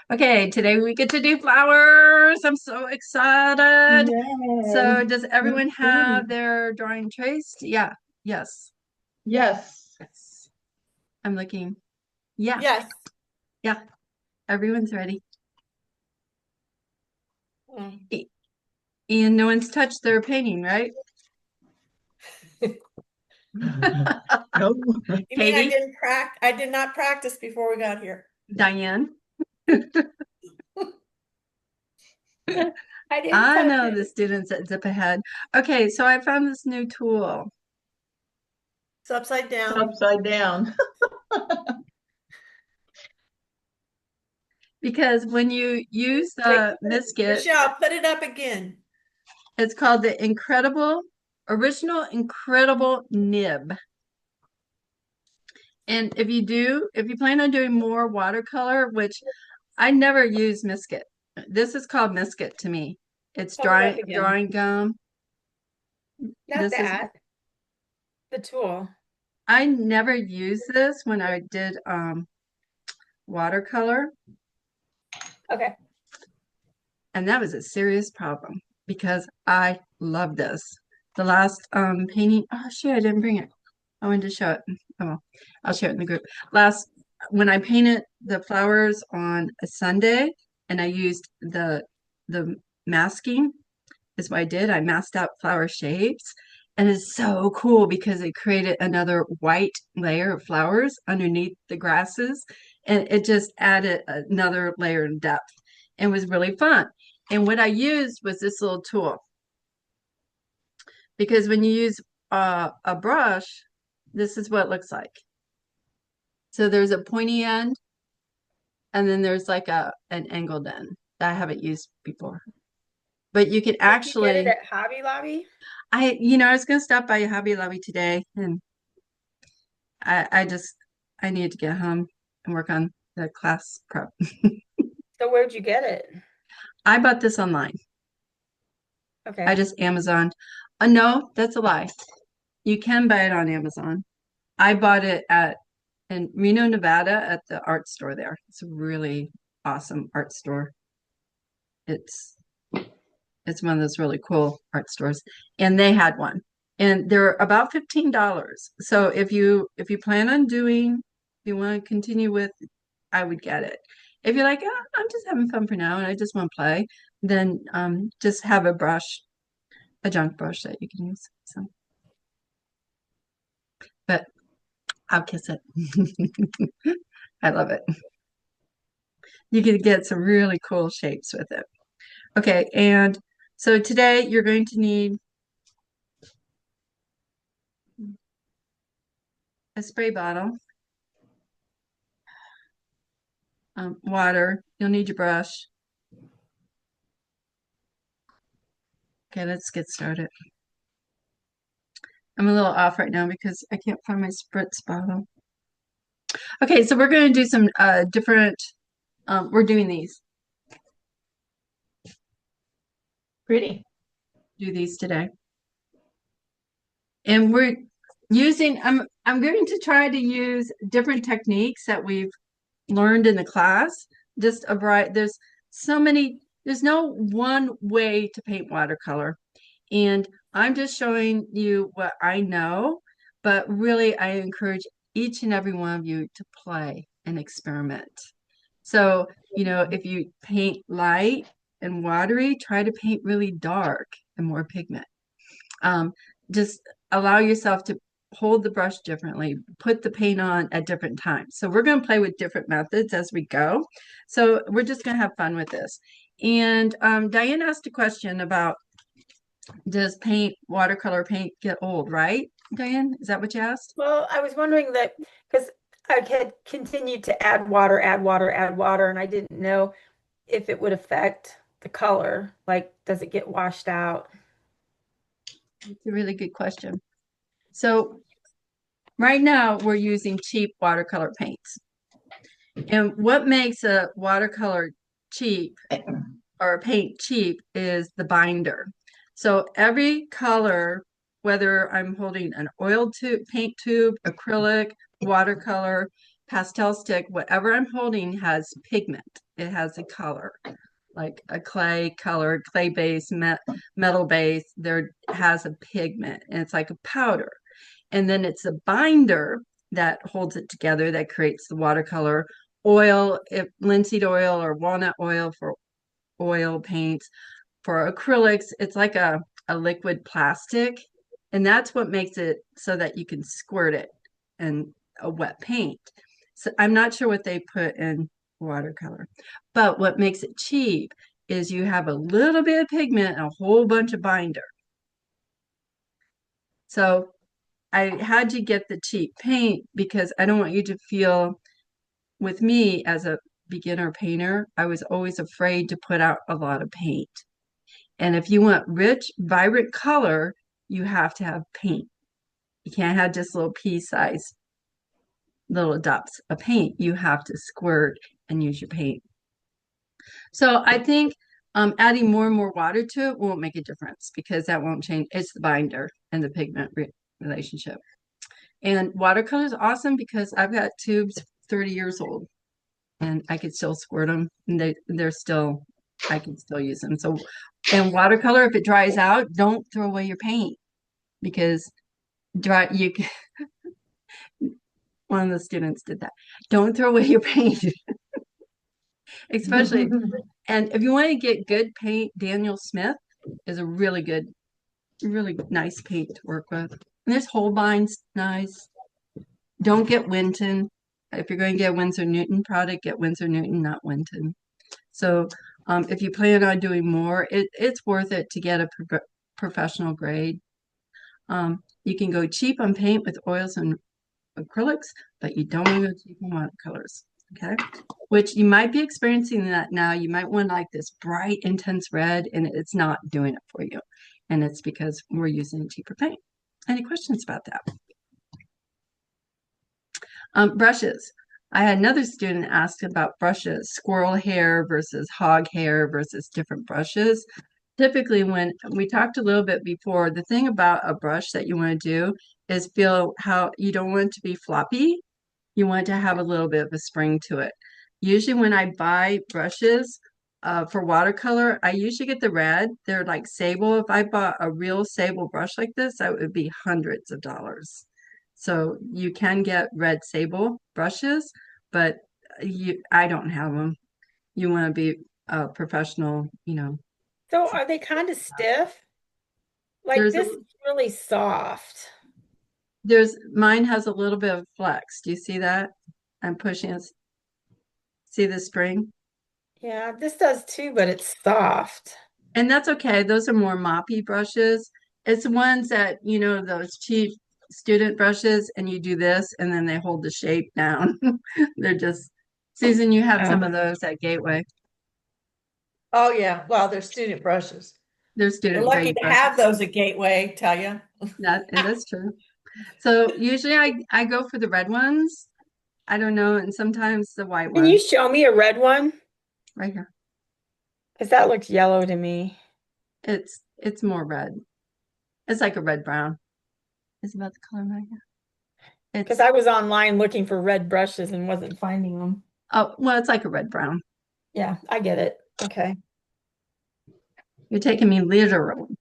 Okay, today we get to do flowers. I'm so excited. Yay. So, does Me everyone have too. their drawing traced? Yeah. Yes. Yes. Yes. I'm looking. Yeah. Yes. Yeah. Everyone's ready. Mm. E- And no one's touched their painting, right? No. You mean Katie, I did not practice before we got here. Diane. I didn't I touch know it. the students at Zip Ahead. Okay, so I found this new tool It's upside It's down. upside down. because when you use Wait, the Misket, Michelle, put it up again. it's called the Original Incredible Nib. And if you plan on doing more watercolor, which I never use Misket. This is called Misket to me. It's Hold it up again. drawing gum. Not This is that. The tool. I never used this when I did watercolor, Okay. and that was a serious problem because I love this. The last painting, oh shoot, I didn't bring it. I wanted to show it. Oh, well, I'll share it in the group. When I painted the flowers on a Sunday and I used the masking, is what I did. I masked out flower shapes. And it's so cool because it created another white layer of flowers underneath the grasses. And it just added another layer of depth and was really fun. And what I used was this little tool because when you use a brush, this is what it looks like. So there's a pointy end and then there's like an angled end that I haven't used before. But you can Did you get it actually, at Hobby Lobby? I was gonna stop by Hobby Lobby today and I need to get home and work on the class prep. So where'd you get it? I bought this online. I Okay. just Amazoned. No, that's a lie. You can buy it on Amazon. I bought it at in Reno, Nevada at the art store there. It's a really awesome art store. It's it's one of those really cool art stores. And they had one. And they're about $15. So if you plan on doing, if you want to continue with, I would get it. If you're like, oh, I'm just having fun for now and I just want to play, then just have a brush, a junk brush that you can use. So, but I'll kiss it. I love it. You can get some really cool shapes with it. Okay, and so today you're going to need a spray bottle, water. You'll need your brush. Okay, let's get started. I'm a little off right now because I can't find my spritz bottle. Okay, so we're going to do some different, we're doing these, Pretty. do these today. And we're using, I'm going to try to use different techniques that we've learned in the class. Just a variety, there's no one way to paint watercolor. And I'm just showing you what I know, but really I encourage each and every one of you to play and experiment. So, if you paint light and watery, try to paint really dark and more pigment. Um, just allow yourself to hold the brush differently, put the paint on at different times. So we're going to play with different methods as we go. So we're just going to have fun with this. And Diane asked a question about, does watercolor paint get old, right, Diane? Is that what you asked? Well, I was wondering that because I had continued to add water, add water, add water, and I didn't know if it would affect the color. Like, does it get washed out? It's a really good question. So right now we're using cheap watercolor paints. And what makes a watercolor cheap or paint cheap is the binder. So every color, whether I'm holding an oil tube, paint tube, acrylic, watercolor, pastel stick, whatever I'm holding has pigment. It has a color, like a clay color, clay base, metal base. There has a pigment, and it's like a powder. And then it's a binder that holds it together that creates the watercolor. Oil, if linseed oil or walnut oil for oil paints. For acrylics, it's like a liquid plastic, and that's what makes it so that you can squirt it in a wet paint. So I'm not sure what they put in watercolor, but what makes it cheap is you have a little bit of pigment and a whole bunch of binder. So I had you get the cheap paint because I don't want you to feel, with me as a beginner painter, I was always afraid to put out a lot of paint. And if you want rich, vibrant color, you have to have paint. You can't have just little pea-sized little dots of paint. You have to squirt and use your paint. So I think adding more and more water to it won't make a difference because that won't change. It's the binder and the pigment relationship. And watercolor is awesome because I've got tubes 30 years old and I could still squirt them and they're still, I can still use them. So, and watercolor, if it dries out, don't throw away your paint because one of the students did that. Don't throw away your paint, especially. And if you want to get good paint, Daniel Smith is a really nice paint to work with. And there's Holbein's nice. Don't get Winton. If you're going to get a Winsor Newton product, get Winsor Newton, not Winton. So if you plan on doing more, it's worth it to get a professional grade. You can go cheap on paint with oils and acrylics, but you don't want to go cheap on watercolors. Okay, which you might be experiencing that now. You might want like this bright, intense red, and it's not doing it for you. And it's because we're using cheaper paint. Any questions about that? Brushes. I had another student ask about brushes, squirrel hair versus hog hair versus different brushes. Typically, when we talked a little bit before, the thing about a brush that you want to do is feel how you don't want it to be floppy. You want to have a little bit of a spring to it. Usually when I buy brushes for watercolor, I usually get the red. They're like sable. If I bought a real sable brush like this, that would be hundreds of dollars. So you can get red sable brushes, but I don't have them. You want to be a professional, So are they kind of stiff? Like There's this is really soft. mine has a little bit of flex. Do you see that? I'm pushing it. See the spring? Yeah, this does too, but it's soft. And that's okay. Those are more moppy brushes. It's ones that, those cheap student brushes, and you do this, and then they hold the shape down. They're just, Susan, you have some of those at Gateway. Oh, yeah. Well, they're student brushes. They're We're student lucky grade to brushes. have those at Gateway, tell you. That's true. So usually I go for the red ones. I don't know, and sometimes the white Can you ones. show me a red one? Right here. Because that looks yellow to me. It's more red. It's like a red brown. It's about the color right here. Because I was online looking for red brushes and wasn't finding them. Oh, well, it's like a red brown. Yeah, I get it. Okay. You're taking me literally.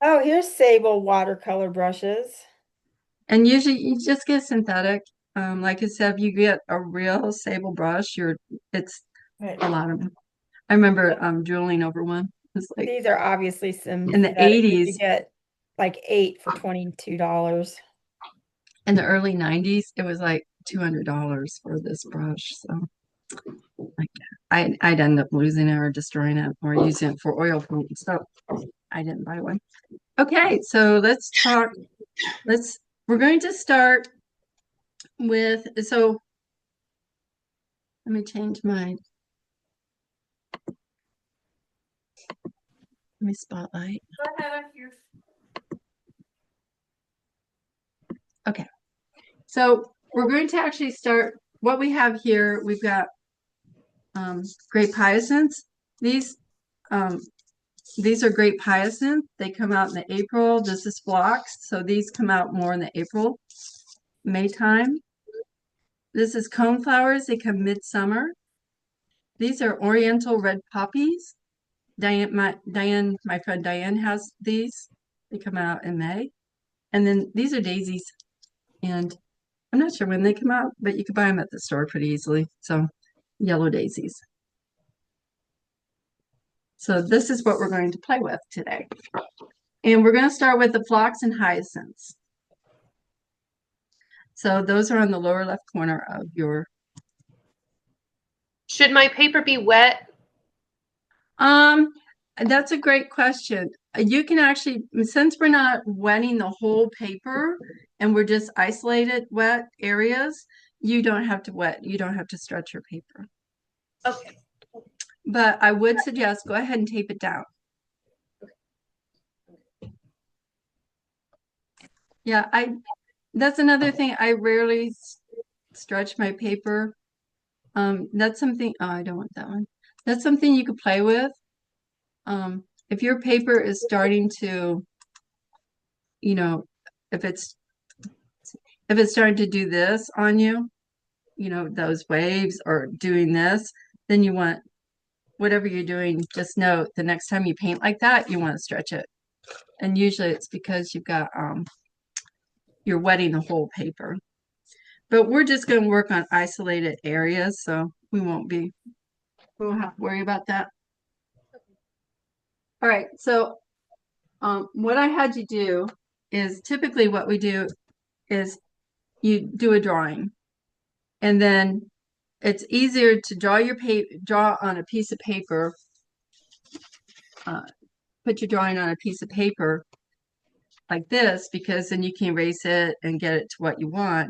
Oh, here's sable watercolor brushes. And usually you just get synthetic. Like I said, if you get a real sable brush, it's Right. a lot of them. I remember drooling over one. It's like These are obviously in the synthetic. You 80s, could get like 8 for $22. in the early 90s, it was like $200 for this brush. So like I'd end up losing it or destroying it or using it for oil paint. So I didn't buy one. Okay, so let's talk. We're going to start with, so let me change let me spotlight. Go ahead, I'm here. Okay, so we're going to actually start what we have here. We've got grape hyacinths. These are grape hyacinth. They come out in the April. This is phlox, so these come out more in the April, May time. This is cone flowers. They come midsummer. These are Oriental red poppies. My friend Diane has these. They come out in May. And then these are daisies. And I'm not sure when they come out, but you can buy them at the store pretty easily. So yellow daisies. So this is what we're going to play with today. And we're going to start with the phlox and hyacinths. So those are on the lower left corner of your. Should my paper be wet? That's a great question. You can actually, since we're not wetting the whole paper and we're just isolated wet areas, you don't have to wet, you don't have to stretch your paper. Okay. But I would suggest go ahead and tape it down. Yeah, that's another thing. I rarely stretch my paper. That's something, oh, I don't want that one. That's something you could play with. If your paper is starting to, you know, if it's starting to do this on you, you know, those waves or doing this, then you want, whatever you're doing, just know the next time you paint like that, you want to stretch it. And usually it's because you've got, you're wetting the whole paper. But we're just going to work on isolated areas, so we won't have to worry about that. All right, so what I had you do is typically what we do is you do a drawing, and then it's easier to draw on a piece of paper, put your drawing on a piece of paper like this, because then you can erase it and get it to what you want,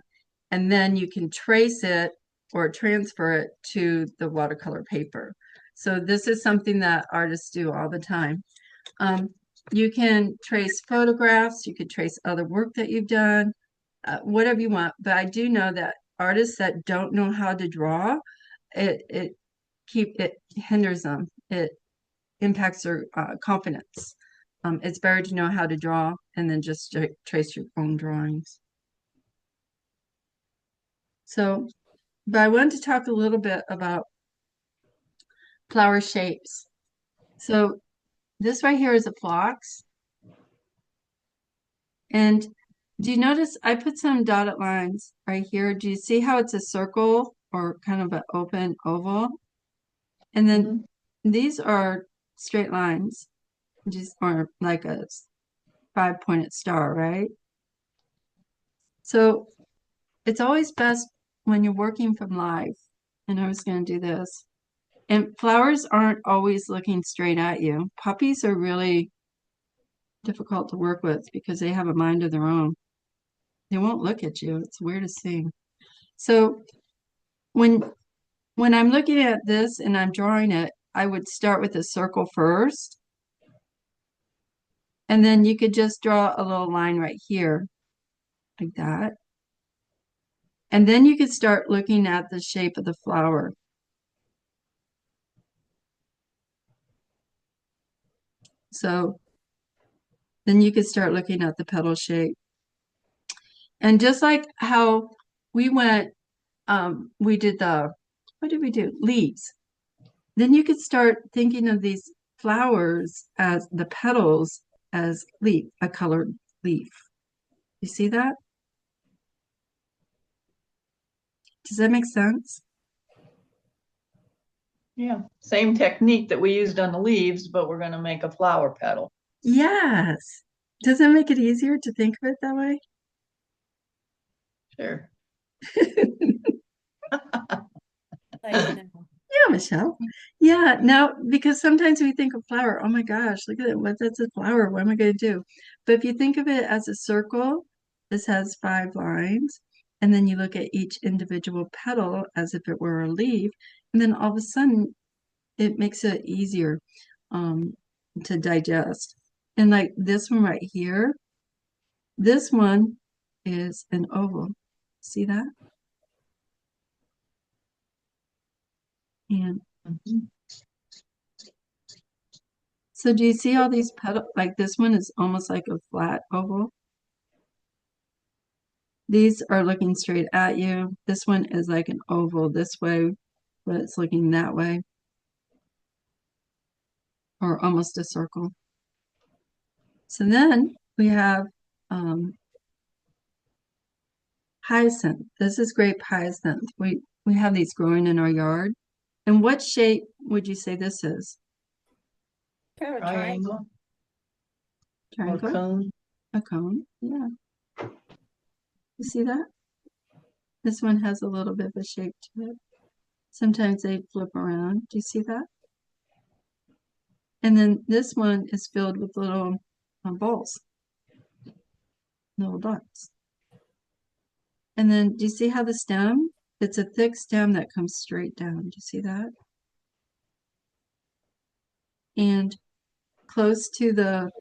and then you can trace it or transfer it to the watercolor paper. So this is something that artists do all the time. You can trace photographs, you could trace other work that you've done, whatever you want. But I do know that artists that don't know how to draw, it hinders them. It impacts their confidence. It's better to know how to draw and then just trace your own drawings. So, but I wanted to talk a little bit about flower shapes. So this right here is a phlox. And do you notice I put some dotted lines right here? Do you see how it's a circle or kind of an open oval? And then these are straight lines, just are like a 5-pointed star, right? So it's always best when you're working from life. And I was going to do this. And flowers aren't always looking straight at you. Puppies are really difficult to work with because they have a mind of their own. They won't look at you. It's weird to see. So when I'm looking at this and I'm drawing it, I would start with a circle first. And then you could just draw a little line right here, like that. And then you could start looking at the shape of the flower. So then you could start looking at the petal shape. And just like how we went, we did what did we do? Leaves. Then you could start thinking of these flowers as the petals as a colored leaf. You see that? Does that make sense? Yeah, same technique that we used on the leaves, but we're going to make a flower petal. Yes. Does that make it easier to think of it that way? Sure. Yeah, Michelle. Yeah, now because sometimes we think of flower, oh my gosh, look at it. That's a flower. What am I going to do? But if you think of it as a circle, this has 5 lines, and then you look at each individual petal as if it were a leaf, and then all of a sudden it makes it easier to digest. And like this one right here, this one is an oval. See that? And so do you see all these petals? Like this one is almost like a flat oval. These are looking straight at you. This one is like an oval this way, but it's looking that way. Or almost a circle. So then we have hyacinth. This is grape hyacinth. We have these growing in our yard. And what shape would you say this is? Kind of a triangle. Triangle or Triangle? cone. A cone, yeah. You see that? This one has a little bit of a shape to it. Sometimes they flip around. Do you see that? And then this one is filled with little balls, little dots. And then do you see how the stem? It's a thick stem that comes straight down. Do you see that? And close to the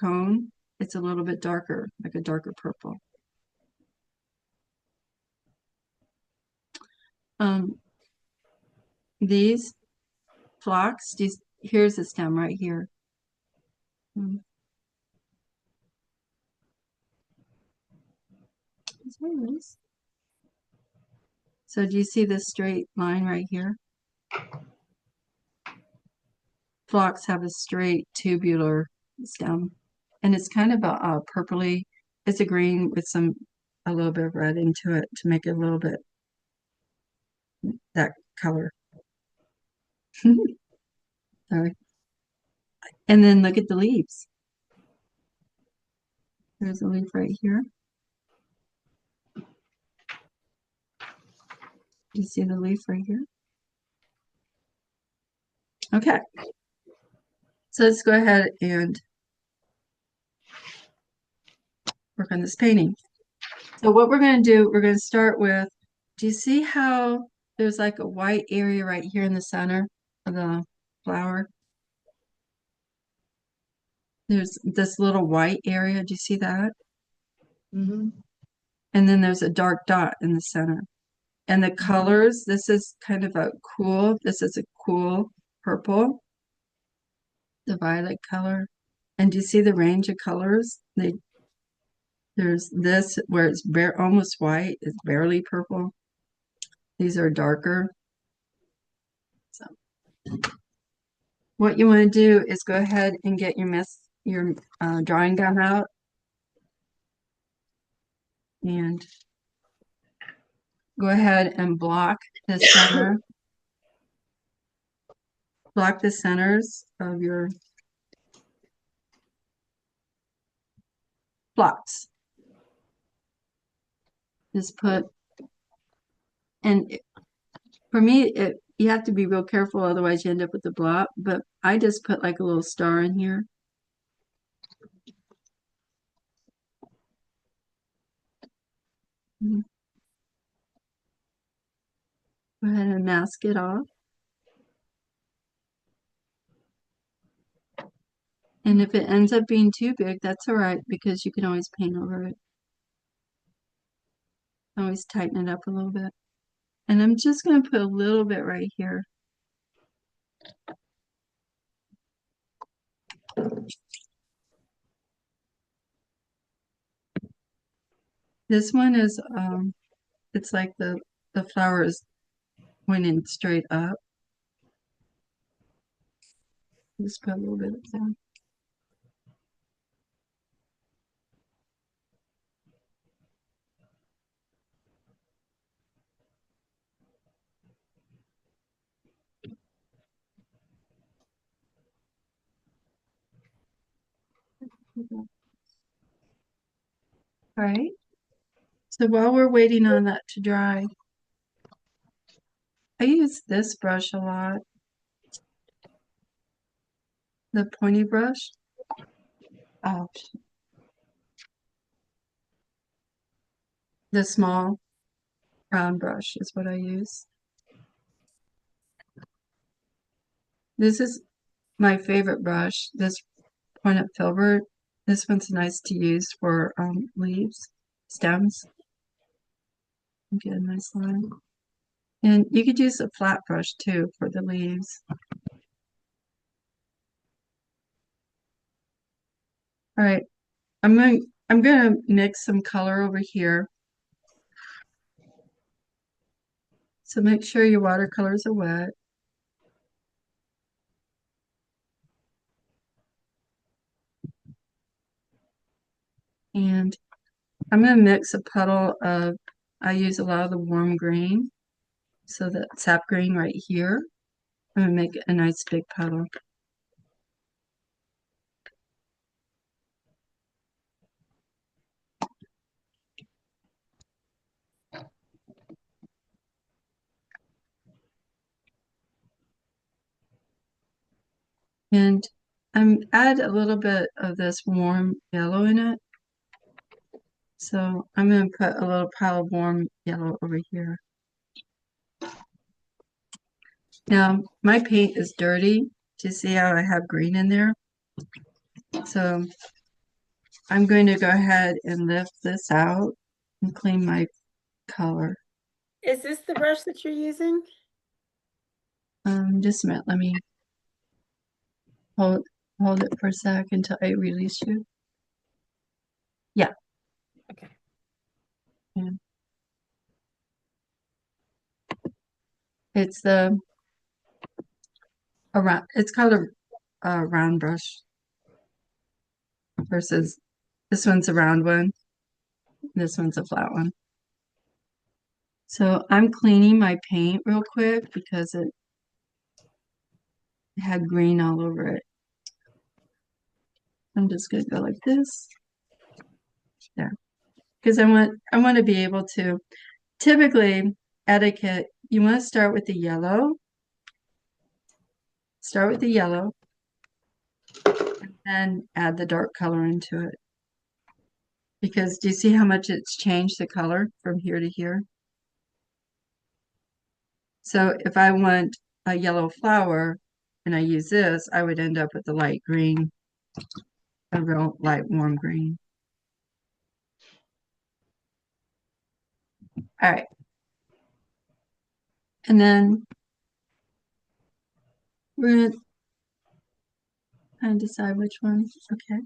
cone, it's a little bit darker, like a darker purple. These phlox, here's the stem right here. So do you see this straight line right here? Phlox have a straight tubular stem, and it's kind of a purpley. It's a green with a little bit of red into it to make it a little bit that color. Sorry. And then look at the leaves. There's a leaf right here. You see the leaf right here? Okay. So let's go ahead and work on this painting. So what we're going to do, we're going to start with, do you see how there's like a white area right here in the center of the flower? There's this little white area. Do you see that? Mm-hmm. And then there's a dark dot in the center. And the colors, this is kind of this is a cool purple, the violet color. And do you see the range of colors? There's this where it's almost white, it's barely purple. These are darker. So what you want to do is go ahead and get your drawing gun out and go ahead and block the center. Block the centers of your plots. Just put, and for me, you have to be real careful, otherwise you end up with a blob, but I just put like a little star in here. Go ahead and mask it off. And if it ends up being too big, that's all right, because you can always paint over it. Always tighten it up a little bit. And I'm just going to put a little bit right here. This one is, it's like the flowers went in straight up. Just put a little bit of that. All right. So while we're waiting on that to dry, I use this brush a lot. The pointy brush. Oh, the small round brush is what I use. This is my favorite brush, this point up filbert. This one's nice to use for leaves, stems. Get a nice line. And you could use a flat brush too for the leaves. All right, I'm going I'm going to mix some color over here. So make sure your watercolors are wet. And I'm going to mix a puddle of, I use a lot of the warm green. So that sap green right here. I'm going to make a nice big puddle. And I'm add a little bit of this warm yellow in it. So I'm going to put a little pile of warm yellow over here. Now my paint is dirty. Do you see how I have green in there? So I'm going to go ahead and lift this out and clean my color. Is this the brush that you're using? Just a minute, let me hold it for a sec until I release you. Yeah. Okay. Yeah. It's the around. It's called a round brush versus this one's a round one. This one's a flat one. So I'm cleaning my paint real quick because it had green all over it. I'm just gonna go like this. There. Because I want to be able to, typically etiquette, you want to start with the yellow. Start with the yellow and then add the dark color into it. Because do you see how much it's changed the color from here to here? So if I want a yellow flower and I use this, I would end up with the light green, a real light warm green. All right. And then we're going to kind of decide which one. Okay.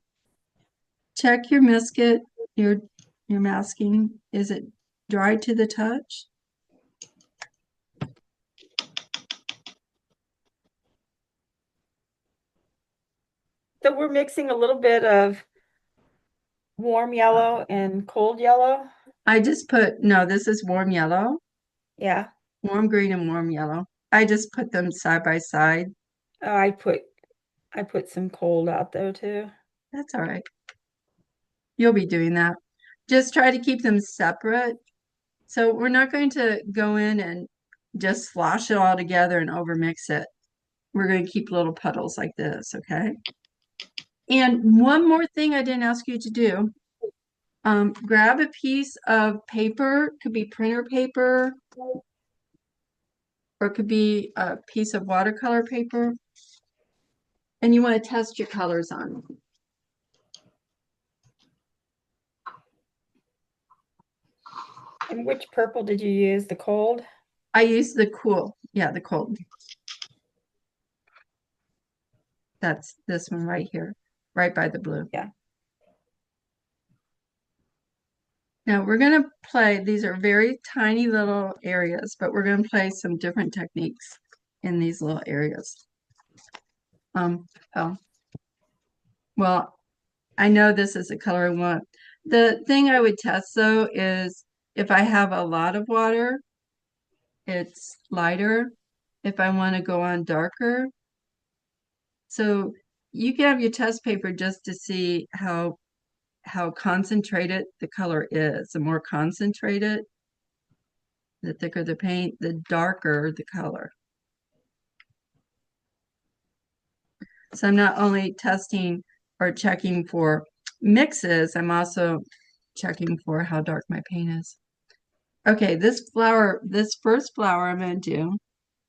Check your biscuit, your masking. Is it dry to the touch? So we're mixing a little bit of warm yellow and cold yellow. I just put, no, this is warm yellow, Yeah. warm green and warm yellow. I just put them side by side. Oh, I put some cold out there too. That's all right. You'll be doing that. Just try to keep them separate. So we're not going to go in and just slosh it all together and overmix it. We're going to keep little puddles like this, okay? And one more thing I didn't ask you to do. Grab a piece of paper, could be printer paper, or it could be a piece of watercolor paper, and you want to test your colors on. And which purple did you use? The cold? I use the cool, yeah, the cold. That's this one right here, right by the blue. Yeah. Now we're going to play, these are very tiny little areas, but we're going to play some different techniques in these little areas. Oh, well, I know this is the color I want. The thing I would test though is if I have a lot of water, it's lighter. If I want to go on darker. So you can have your test paper just to see how concentrated the color is. The more concentrated, the thicker the paint, the darker the color. So I'm not only testing or checking for mixes, I'm also checking for how dark my paint is. Okay, this first flower I'm going to do,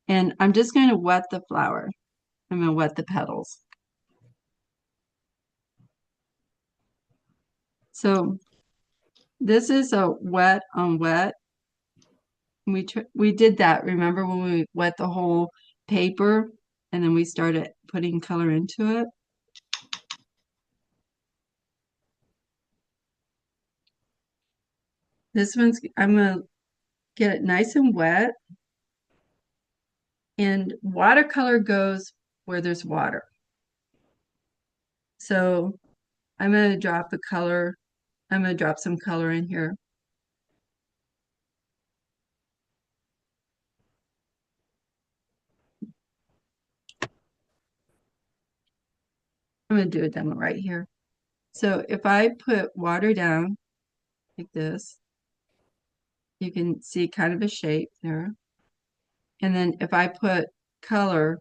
and I'm just going to wet the flower. I'm going to wet the petals. So this is a wet on wet. We did that, remember when we wet the whole paper and then we started putting color into it? This one's, I'm gonna get it nice and wet. And watercolor goes where there's water. So I'm gonna drop a color. I'm gonna drop some color in here. I'm gonna do a demo right here. So if I put water down like this, you can see kind of a shape there. And then if I put color,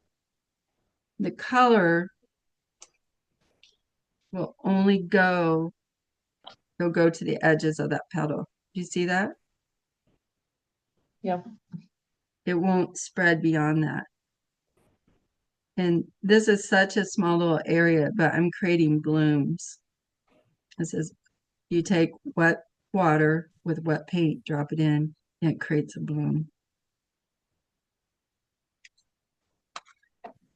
the color will only it'll go to the edges of that petal. Do you see that? Yep. It won't spread beyond that. And this is such a small little area, but I'm creating blooms. This is, you take wet water with wet paint, drop it in, and it creates a bloom.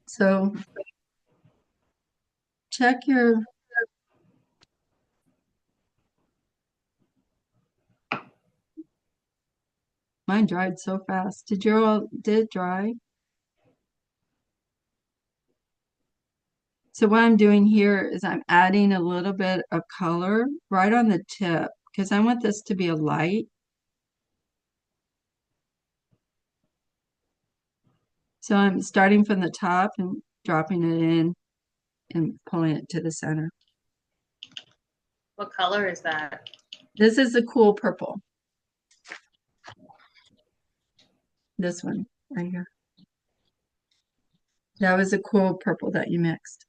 So check your, mine dried so fast. Did it dry? So what I'm doing here is I'm adding a little bit of color right on the tip because I want this to be a light. So I'm starting from the top and dropping it in and pulling it to the center. What color is that? This is a cool purple. This one right here. That was a cool purple that you mixed.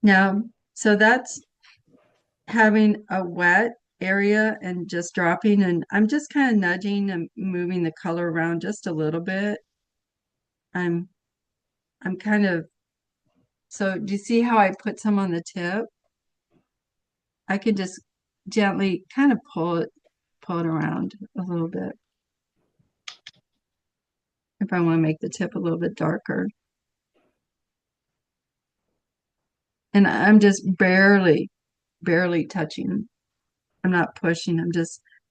Now, so that's having a wet area and just dropping, and I'm just kind of nudging and moving the color around just a little bit. I'm kind of, so do you see how I put some on the tip? I could just gently kind of pull it around a little bit if I want to make the tip a little bit darker. And I'm just barely touching. I'm not pushing.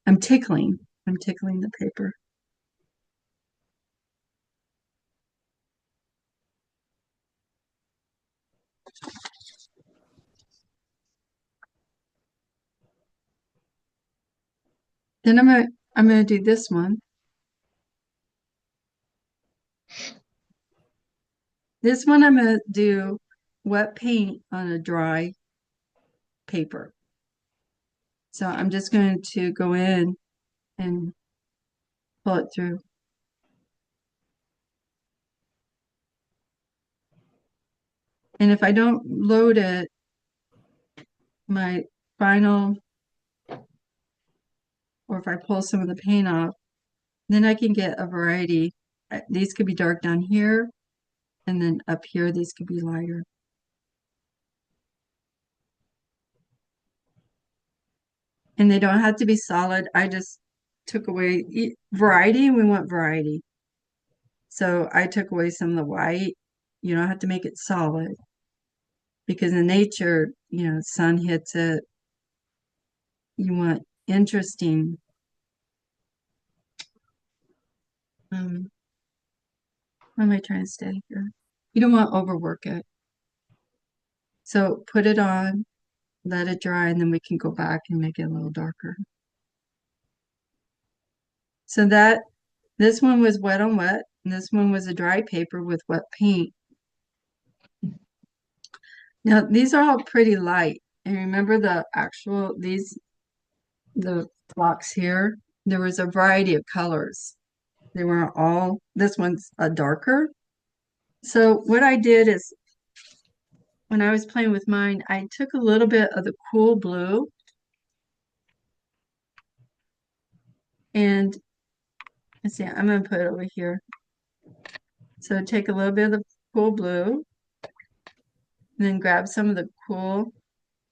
I'm tickling. I'm tickling the paper. Then I'm gonna do this one. This one I'm gonna do wet paint on a dry paper. So I'm just going to go in and pull it through. And if I don't load it, my final, or if I pull some of the paint off, then I can get a variety. These could be dark down here, and then up here, these could be lighter. And they don't have to be solid. I just took away variety, and we want variety. So I took away some of the white. You don't have to make it solid because in nature, sun hits it. You want interesting. What am I trying to say here? You don't want to overwork it. So put it on, let it dry, and then we can go back and make it a little darker. So this one was wet on wet, and this one was a dry paper with wet paint. Now these are all pretty light. And remember the blocks here, there was a variety of colors. They weren't all, this one's a darker. So what I did is when I was playing with mine, I took a little bit of the cool blue and let's see, I'm going to put it over here. So take a little bit of the cool blue and then grab some of the cool,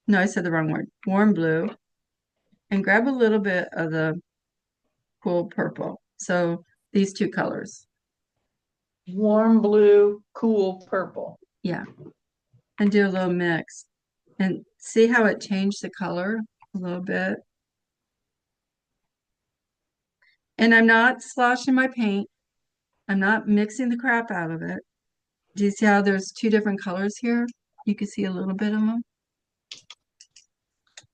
no, I said the wrong word, warm blue, and grab a little bit of the cool purple. So these two colors. Warm blue, cool purple. Yeah. And do a little mix. And see how it changed the color a little bit. And I'm not sloshing my paint. I'm not mixing the crap out of it. Do you see how there's two different colors here? You can see a little bit of them.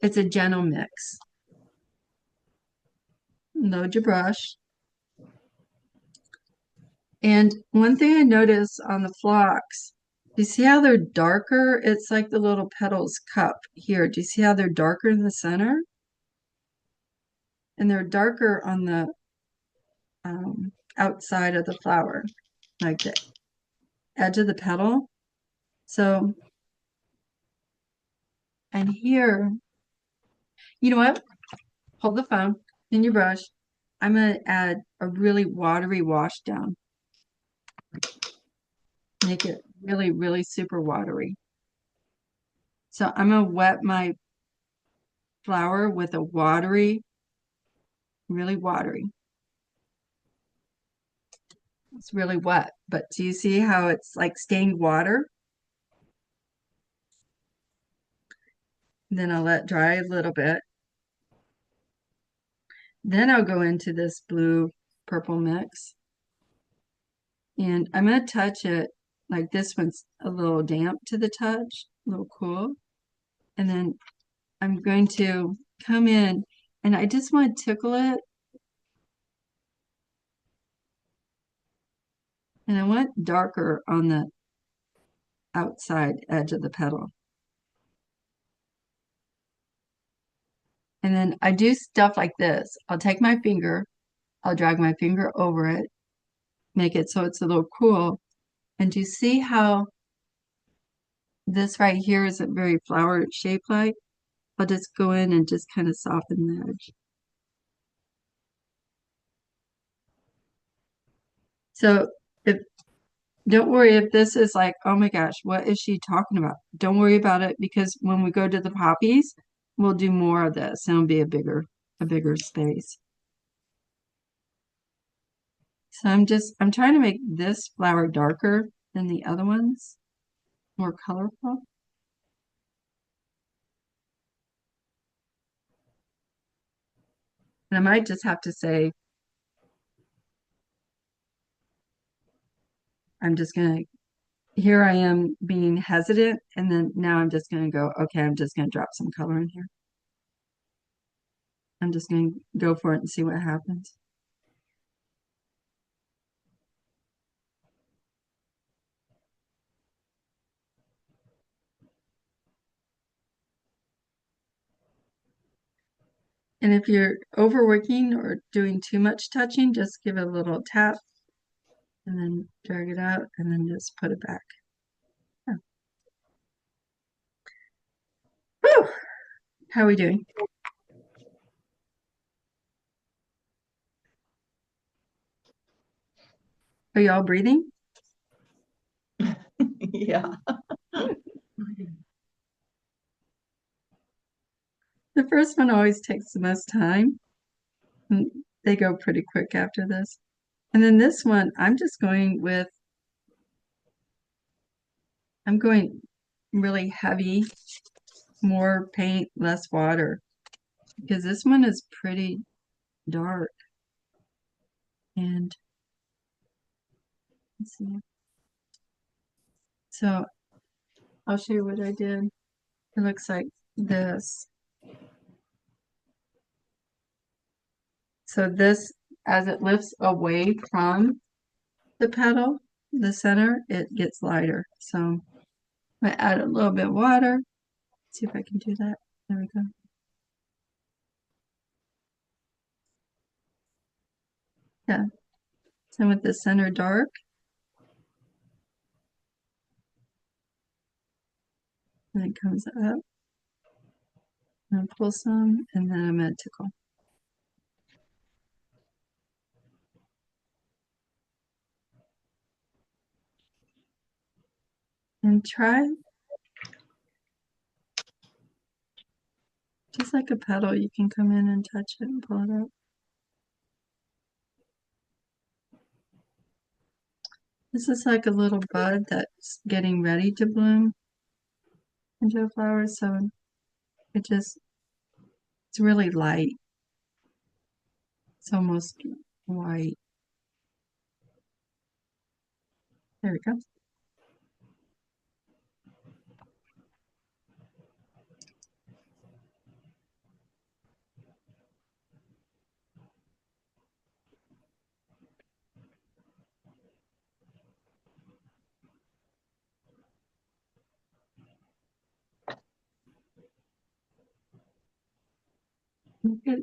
It's a gentle mix. Load your brush. And one thing I noticed on the flocks, you see how they're darker? It's like the little petals cup here. Do you see how they're darker in the center? And they're darker on the outside of the flower, like the edge of the petal. So, and here, you know what? Hold the phone in your brush. I'm going to add a really watery wash down. Make it really, really super watery. So I'm going to wet my flower with a watery, really watery. It's really wet, but do you see how it's like stained water? Then I'll let dry a little bit. Then I'll go into this blue purple mix. And I'm going to touch it like this one's a little damp to the touch, a little cool. And then I'm going to come in and I just want to tickle it. And I want darker on the outside edge of the petal. And then I do stuff like this. I'll take my finger, I'll drag my finger over it, make it so it's a little cool. And do you see how this right here isn't very flower shaped like? I'll just go in and just kind of soften the edge. So if don't worry if this is like, oh my gosh, what is she talking about? Don't worry about it because when we go to the poppies, we'll do more of this and it'll be a bigger space. So I'm trying to make this flower darker than the other ones, more colorful. And I might just have to say, I'm just gonna, here I am being hesitant, and then now I'm just gonna go, okay, I'm just gonna drop some color in here. I'm just gonna go for it and see what happens. And if you're overworking or doing too much touching, just give it a little tap and then drag it out and then just put it back. Yeah. Whew. How are we doing? Are you all breathing? Yeah. The first one always takes the most time. And they go pretty quick after this. And then this one, I'm going really heavy, more paint, less water, because this one is pretty dark. And let's see. So I'll show you what I did. It looks like this. So this, as it lifts away from the petal, the center, it gets lighter. So I add a little bit of water. See if I can do that. There we go. Yeah. So with the center dark, and it comes up, and pull some, and then I'm gonna tickle. And try, just like a petal, you can come in and touch it and pull it up. This is like a little bud that's getting ready to bloom into a flower, so it's really light. It's almost white. There we go. Look at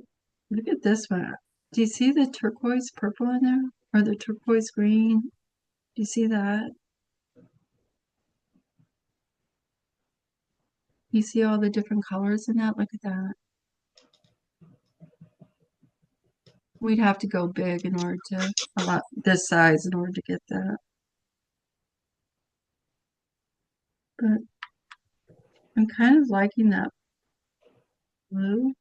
look at this one. Do you see the turquoise purple in there? Or the turquoise green? Do you see that? You see all the different colors in that? Look at that. We'd have to go big in order to this size in order to get that. But I'm kind of liking that blue.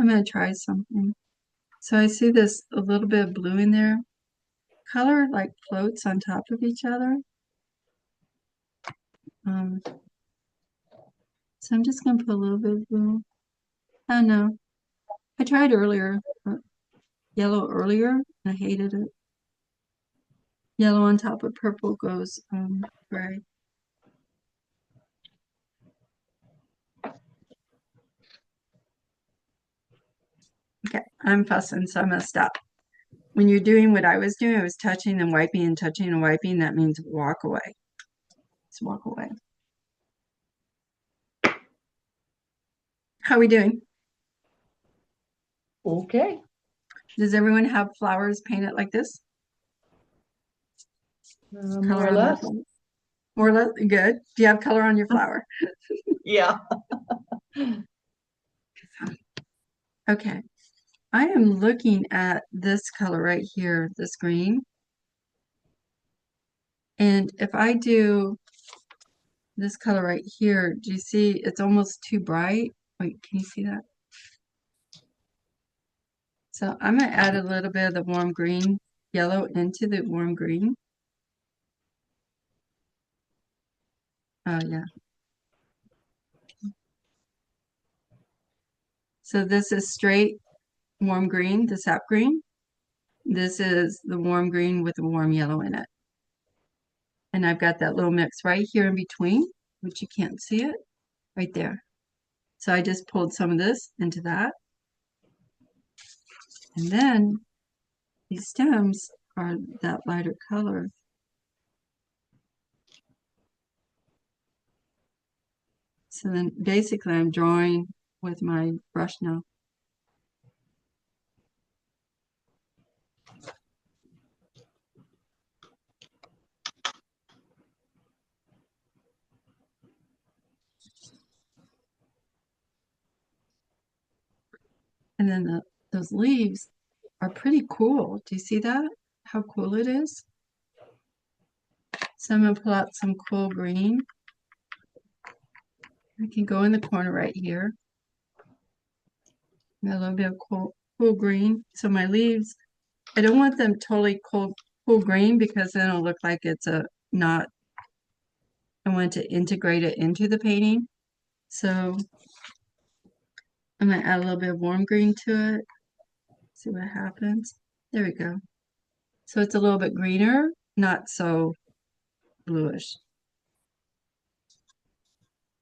I'm gonna try something. So I see this a little bit of blue in there. Color like floats on top of each other. So I'm just gonna put a little bit of blue. I don't know. I tried earlier, yellow earlier, and I hated it. Yellow on top of purple goes gray. Okay, I'm fussing, so I'm gonna stop. When you're doing what I was doing, I was touching and wiping and touching and wiping. That means walk away. Just walk away. How are we doing? Okay. Does everyone have flowers painted like this? More Color or on their less. flower? More or less good. Do you have color on your flower? Yeah. Okay. I am looking at this color right here, this green. And if I do this color right here, do you see it's almost too bright? Wait, can you see that? So I'm going to add a little bit of the warm green yellow into the warm green. Oh, yeah. So this is straight warm green, the sap green. This is the warm green with the warm yellow in it. And I've got that little mix right here in between, which you can't see it, right there. So I just pulled some of this into that. And then these stems are that lighter color. So then basically I'm drawing with my brush now. And then those leaves are pretty cool. Do you see that? How cool it is? So I'm going to pull out some cool green. I can go in the corner right here. Got a little bit of cool green. So my leaves, I don't want them totally cool green because then it'll look like it's a not, I want to integrate it into the painting. So I'm going to add a little bit of warm green to it. See what happens. There we go. So it's a little bit greener, not so bluish.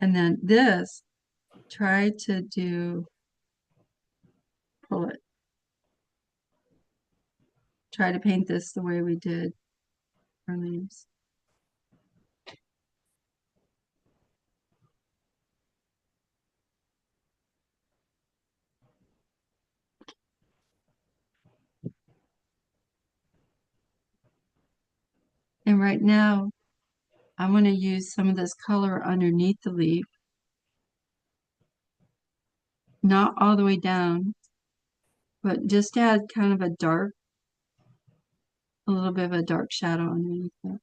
And then this, try to pull it. Try to paint this the way we did our leaves. And right now, I'm going to use some of this color underneath the leaf. Not all the way down, but just add kind of a little bit of a dark shadow underneath it.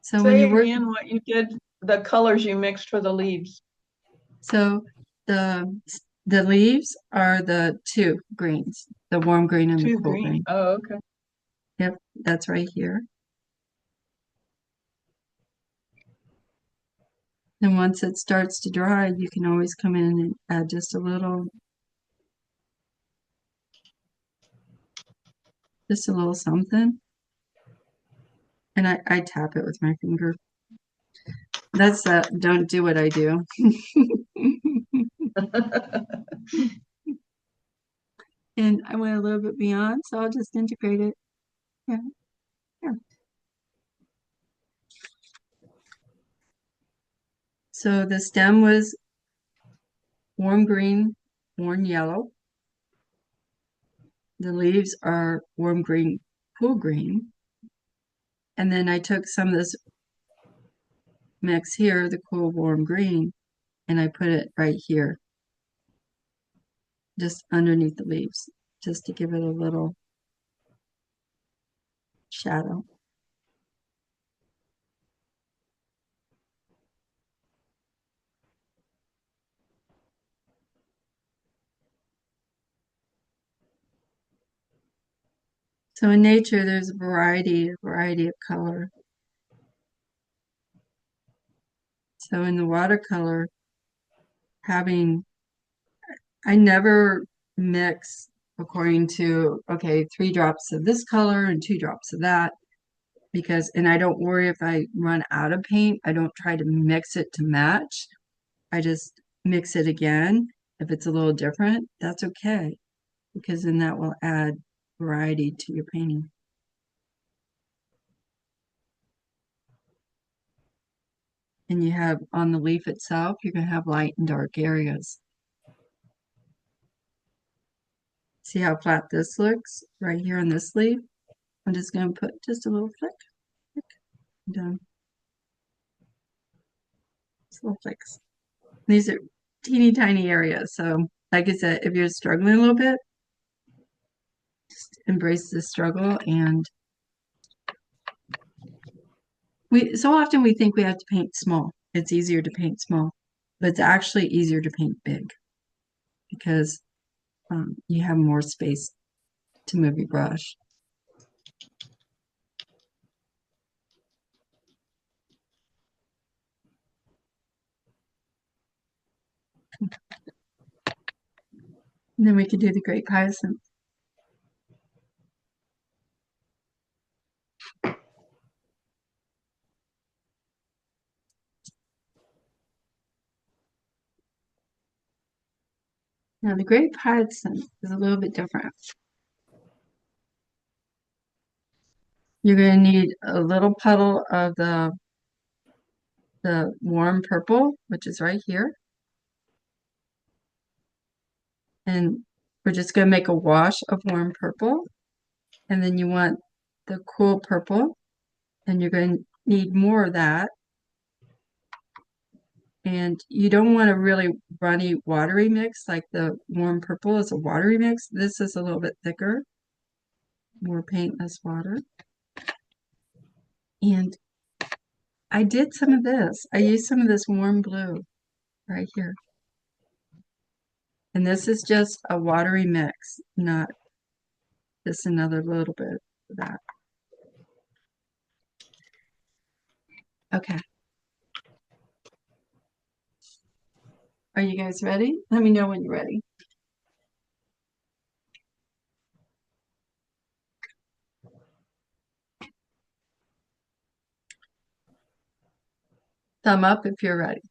So when Say you work, again what you did, the colors you mixed for the leaves. so the The leaves are the two greens, the warm green and the Two cool green. green. Oh, okay. Yep, that's right here. And once it starts to dry, you can always come in and add just a little something. And I tap it with my finger. That's don't do what I do. And I went a little bit beyond, so I'll just integrate it. Yeah, yeah. So the stem was warm green, warm yellow. The leaves are warm green, cool green. And then I took some of this mix here, the cool warm green, and I put it right here, just underneath the leaves, just to give it a little shadow. So in nature, there's a variety of color. So in the watercolor, I never mix according to, okay, 3 drops of this color and 2 drops of that, and I don't worry if I run out of paint. I don't try to mix it to match. I just mix it again. If it's a little different, that's okay, because then that will add variety to your painting. And you have on the leaf itself, you're going to have light and dark areas. See how flat this looks right here on this leaf? I'm just going to put just a little flick, done. Just little flicks. These are teeny tiny areas. So like I said, if you're struggling a little bit, just embrace the struggle. And so often we think we have to paint small. It's easier to paint small, but it's actually easier to paint big because you have more space to move your brush. And then we could do the Great Hyacinth. Now the Great Hyacinth is a little bit different. You're going to need a little puddle of the warm purple, which is right here. And we're just going to make a wash of warm purple. And then you want the cool purple, and you're going to need more of that. And you don't want a really runny, watery mix, like the warm purple is a watery mix. This is a little bit thicker, more paint, less water. And I did some of this. I used some of this warm blue right here. And this is just a watery mix, not just another little bit of that. Okay. Are you guys ready? Let me know when you're ready. Thumb up if you're ready.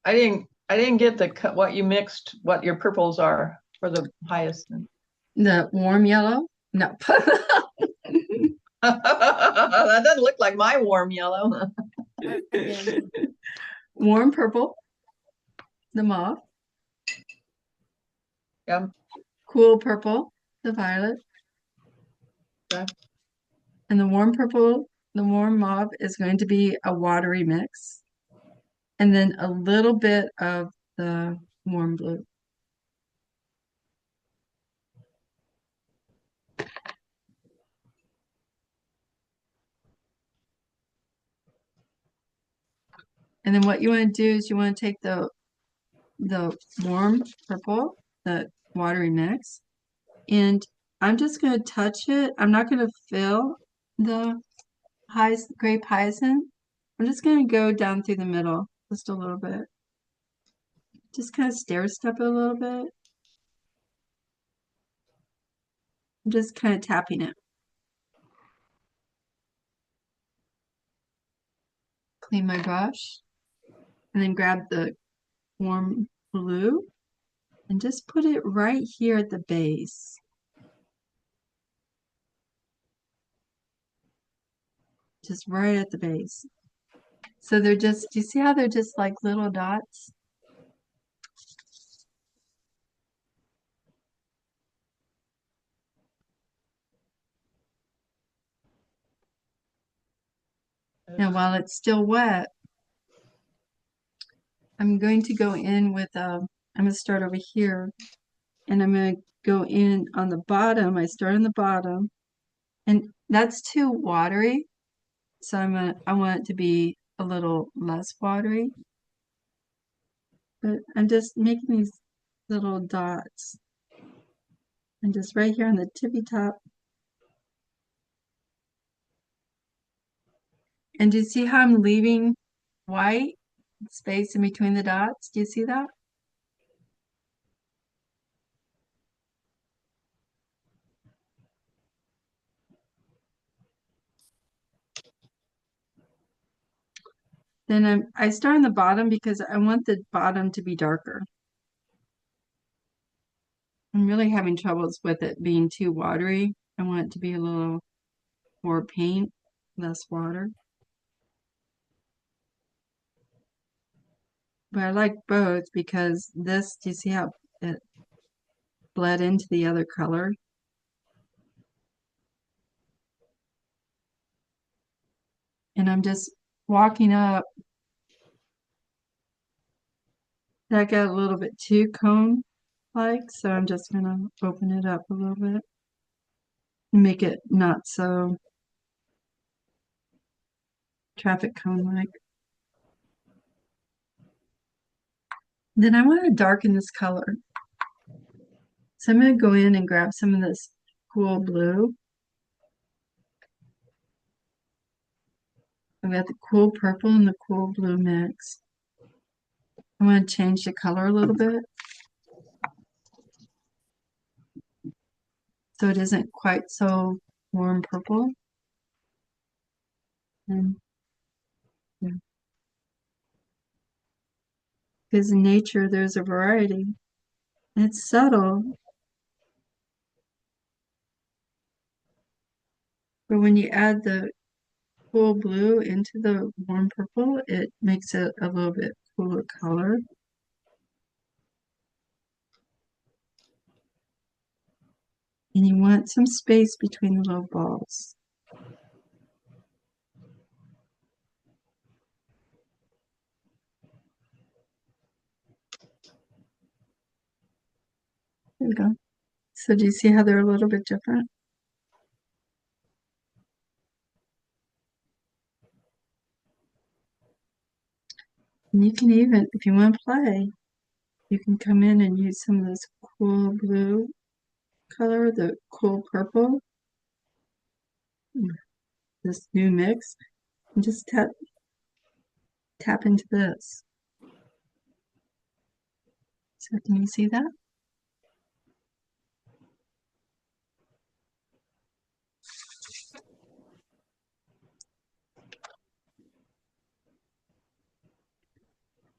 I didn't get what you mixed, what your purples are for the hyacinth. The warm yellow? No. That doesn't look like my warm yellow. Warm purple, the mauve. Yeah. Cool purple, the violet. Okay. And the warm purple, the warm mauve is going to be a watery mix. And then a little bit of the warm blue. And then what you want to do is you want to take the the warm purple, the watery mix, and I'm just going to touch it. I'm not going to fill the grape hyacinth. I'm just going to go down through the middle just a little bit. Just kind of stair step it a little bit. I'm just kind of tapping it. Clean my brush and then grab the warm blue and just put it right here at the base. Just right at the base. So they're just, do you see how they're just like little dots? Now while it's still wet, I'm going to go in with, I'm going to start over here and I'm going to go in on the bottom. I start on the bottom and that's too watery. So I want it to be a little less watery. But I'm just making these little dots. And just right here on the tippy top. And do you see how I'm leaving white space in between the dots? Do you see that? Then I start on the bottom because I want the bottom to be darker. I'm really having troubles with it being too watery. I want it to be a little more paint, less water. But I like both because this, do you see how it bled into the other color? And I'm just walking up. That got a little bit too cone-like, so I'm just going to open it up a little bit and make it not so traffic cone-like. Then I want to darken this color. So I'm going to go in and grab some of this cool blue. I've got the cool purple and the cool blue mix. I'm going to change the color a little bit so it isn't quite so warm purple. And yeah. Because in nature there's a variety. And it's subtle. But when you add the cool blue into the warm purple, it makes it a little bit cooler color. And you want some space between the little balls. There we go. So do you see how they're a little bit different? And you can even, if you want to play, you can come in and use some of this cool blue color, the cool purple, this new mix, and just tap into this. So can you see that?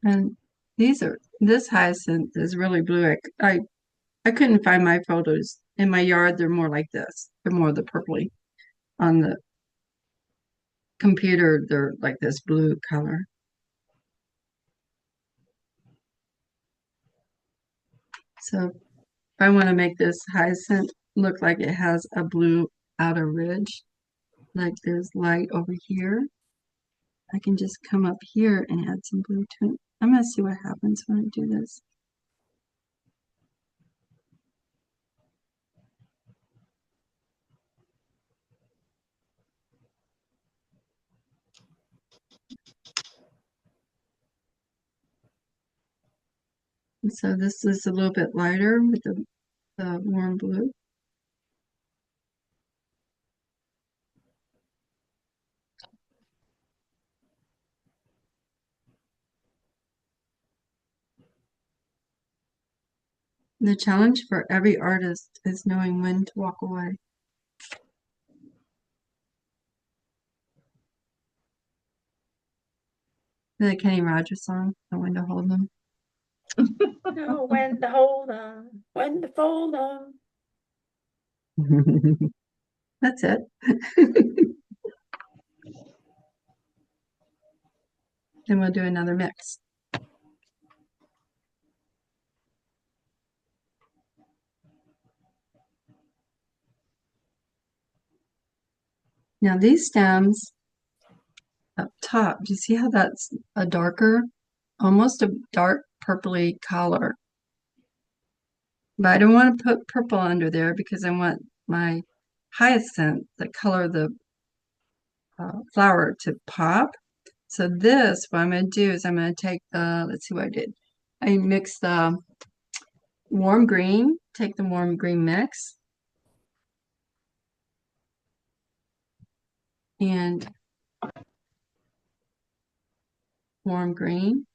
And this hyacinth is really blue. I couldn't find my photos in my yard. They're more like this. They're more the purpley. On the computer, they're like this blue color. So if I want to make this hyacinth look like it has a blue outer ridge, like there's light over here, I can just come up here and add some blue to it. I'm going to see what happens when I do this. So this is a little bit lighter with the warm blue. The challenge for every artist is knowing when to walk away. The Kenny Rogers song, "Know When to Hold Them." Know when to hold on, when to fold on. That's it. Then we'll do another mix. Now these stems up top, do you see how that's a darker, almost a dark purpley color? But I don't want to put purple under there because I want my hyacinth, the color of the flower, to pop. So this, what I'm going to do is I'm going to take let's see what I did. I mixed the warm green, take the warm green mix, and warm green.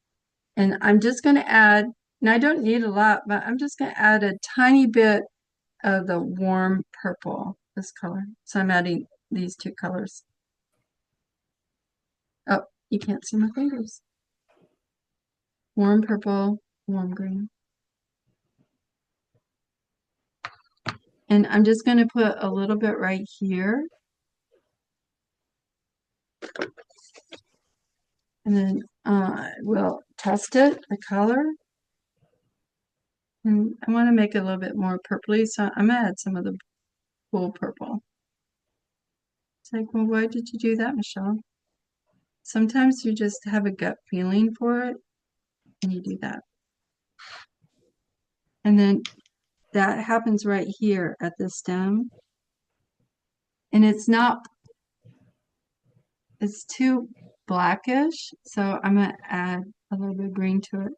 And I'm just going to add, and I don't need a lot, but I'm just going to add a tiny bit of the warm purple, this color. So I'm adding these two colors. Oh, you can't see my fingers. Warm purple, warm green. And I'm just going to put a little bit right here. And then we'll test it, the color. And I want to make it a little bit more purpley, so I'm going to add some of the cool purple. It's like, well, why did you do that, Michelle? Sometimes you just have a gut feeling for it, and you do that. And then that happens right here at the stem. And it's too blackish, so I'm going to add a little bit of green to it.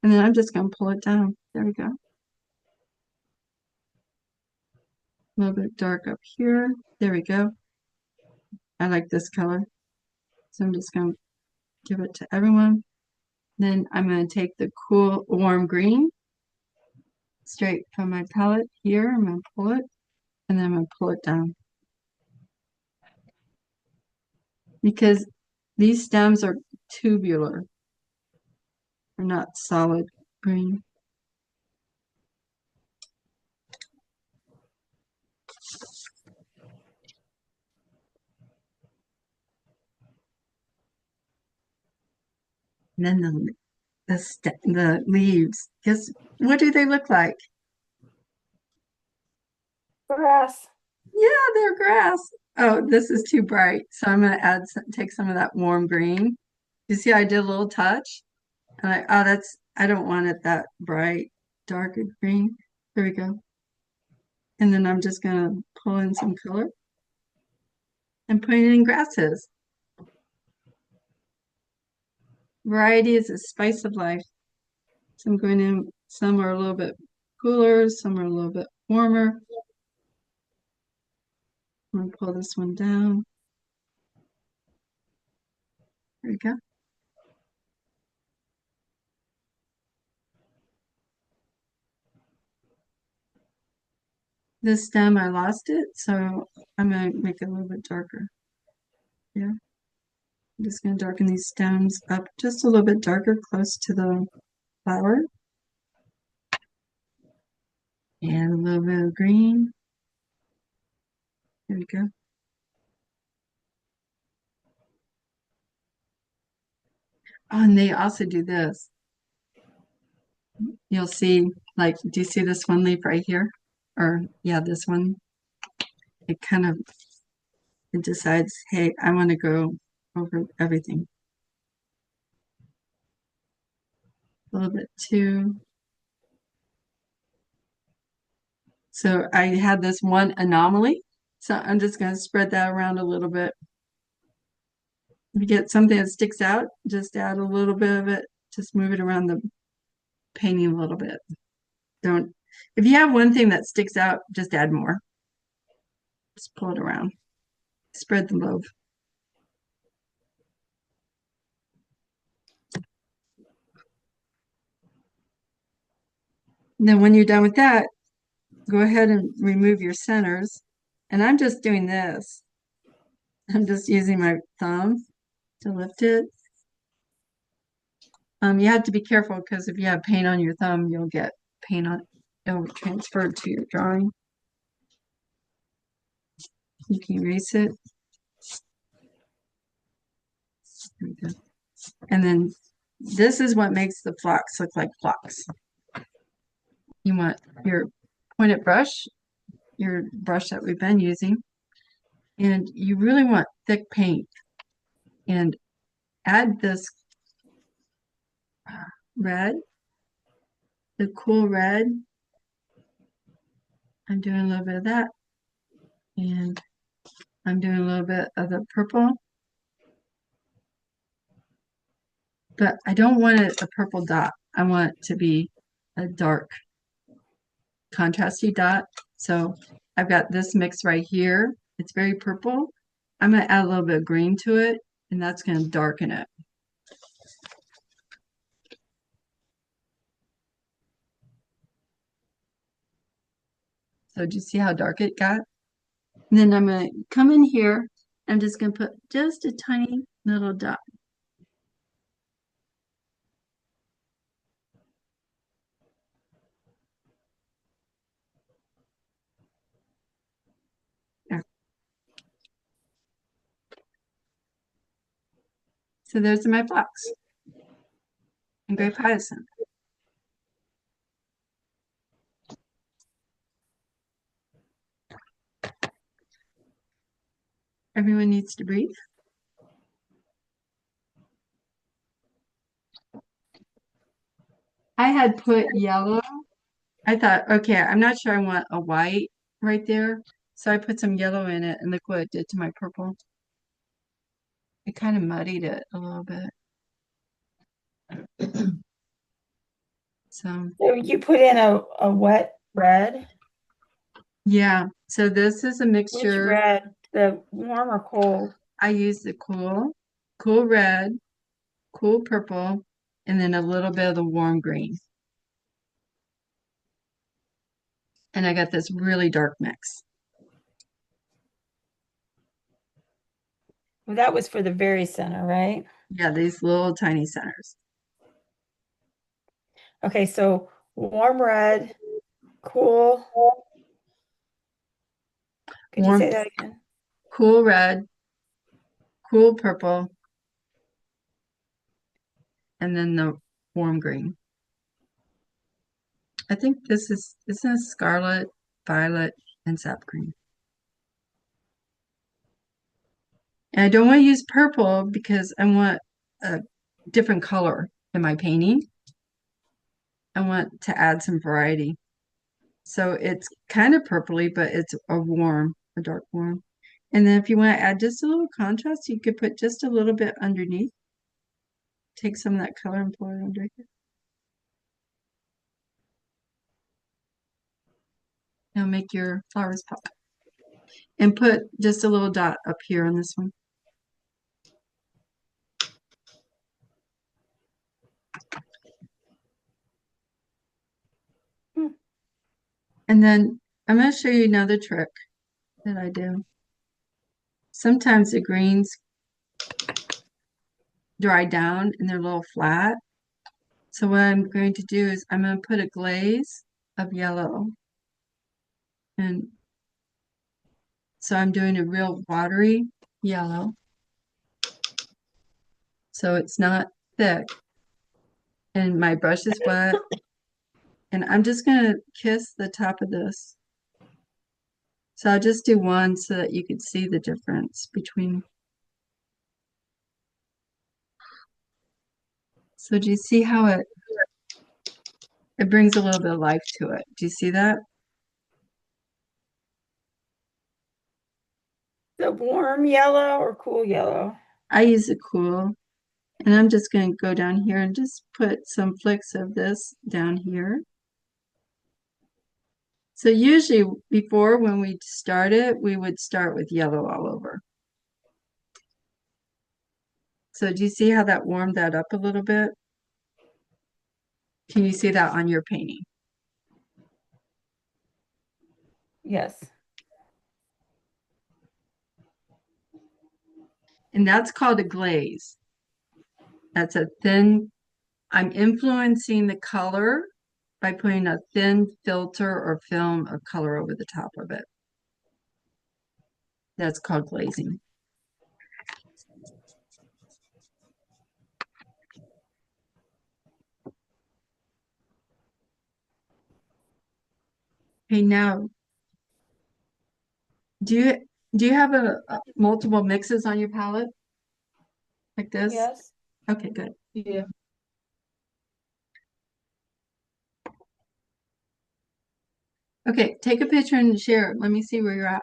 And then I'm just going to pull it down. There we go. A little bit dark up here. There we go. I like this color. So I'm just going to give it to everyone. Then I'm going to take the cool warm green straight from my palette here. I'm going to pull it, and then I'm going to pull it down. Because these stems are tubular. They're not solid green. And then the leaves. Guess what do they look like? Grass. Yeah, they're grass. Oh, this is too bright. So I'm going to take some of that warm green. You see, I did a little touch. And I don't want it that bright, darker green. There we go. And then I'm just going to pull in some color and put it in grasses. Variety is the spice of life. So I'm going in, some are a little bit cooler, some are a little bit warmer. I'm going to pull this one down. There we go. This stem, I lost it, so I'm going to make it a little bit darker. Yeah. I'm just going to darken these stems up just a little bit darker, close to the flower. And a little bit of green. There we go. Oh, and they also do this. You'll see, like, do you see this one leaf right here? Or, yeah, this one. It decides, hey, I want to go over everything. A little bit too. So I had this one anomaly. So I'm just going to spread that around a little bit. If you get something that sticks out, just add a little bit of it just move it around the painting a little bit. Don't, if you have one thing that sticks out, just add more. Just pull it around. Spread the love. Then when you're done with that, go ahead and remove your centers. And I'm just doing this. I'm just using my thumb to lift it. You have to be careful because if you have paint on your thumb, you'll get paint on, it'll transfer to your drawing. You can erase it. There we go. And then this is what makes the flocks look like flocks. You want your pointed brush, your brush that we've been using, and you really want thick paint. And add this red, the cool red. I'm doing a little bit of that. And I'm doing a little bit of the purple. But I don't want it a purple dot. I want it to be a dark contrasty dot. So I've got this mix right here. It's very purple. I'm going to add a little bit of green to it, and that's going to darken it. So do you see how dark it got? And then I'm going to come in here. I'm just going to put just a tiny little dot. There. So there's my blocks and grape hyacinth. Everyone needs to breathe. I had put yellow. I thought, okay, I'm not sure I want a white right there. So I put some yellow in it, and look what it did to my purple. It kind of muddied it a little bit. So you put in a wet red? yeah, so this is a Which mixture. red? The warm or cold? I used the cool red, cool purple, and then a little bit of the warm green. And I got this really dark mix. Well, that was for the very center, right? Yeah, these little tiny centers. Okay, so warm red, cool. Could you Warm, say that again? cool red, cool purple, and then the warm green. I think this is scarlet, violet, and sap green. And I don't want to use purple because I want a different color in my painting. I want to add some variety. So it's kind of purpley, but it's a dark warm. And then if you want to add just a little contrast, you could put just a little bit underneath. Take some of that color and pour it under here. Now make your flowers pop. And put just a little dot up here on this one. And then I'm going to show you another trick that I do. Sometimes the greens dry down and they're a little flat. So what I'm going to do is I'm going to put a glaze of yellow. And so I'm doing a real watery yellow. So it's not thick. And my brush is wet. And I'm just going to kiss the top of this. So I'll just do one so that you can see the difference between. So do you see how it brings a little bit of life to it? Do you see that? The warm yellow or cool yellow? I use a cool And I'm just going to go down here and just put some flicks of this down here. So usually before when we start it, we would start with yellow all over. So do you see how that warmed that up a little bit? Can you see that on your painting? Yes. And that's called a glaze. That's a thin, I'm influencing the color by putting a thin filter or film of color over the top of it. That's called glazing. Okay, now, do you have a multiple mixes on your palette like this? Yes. Okay, good. Yeah. Okay, take a picture and share it. Let me see where you're at.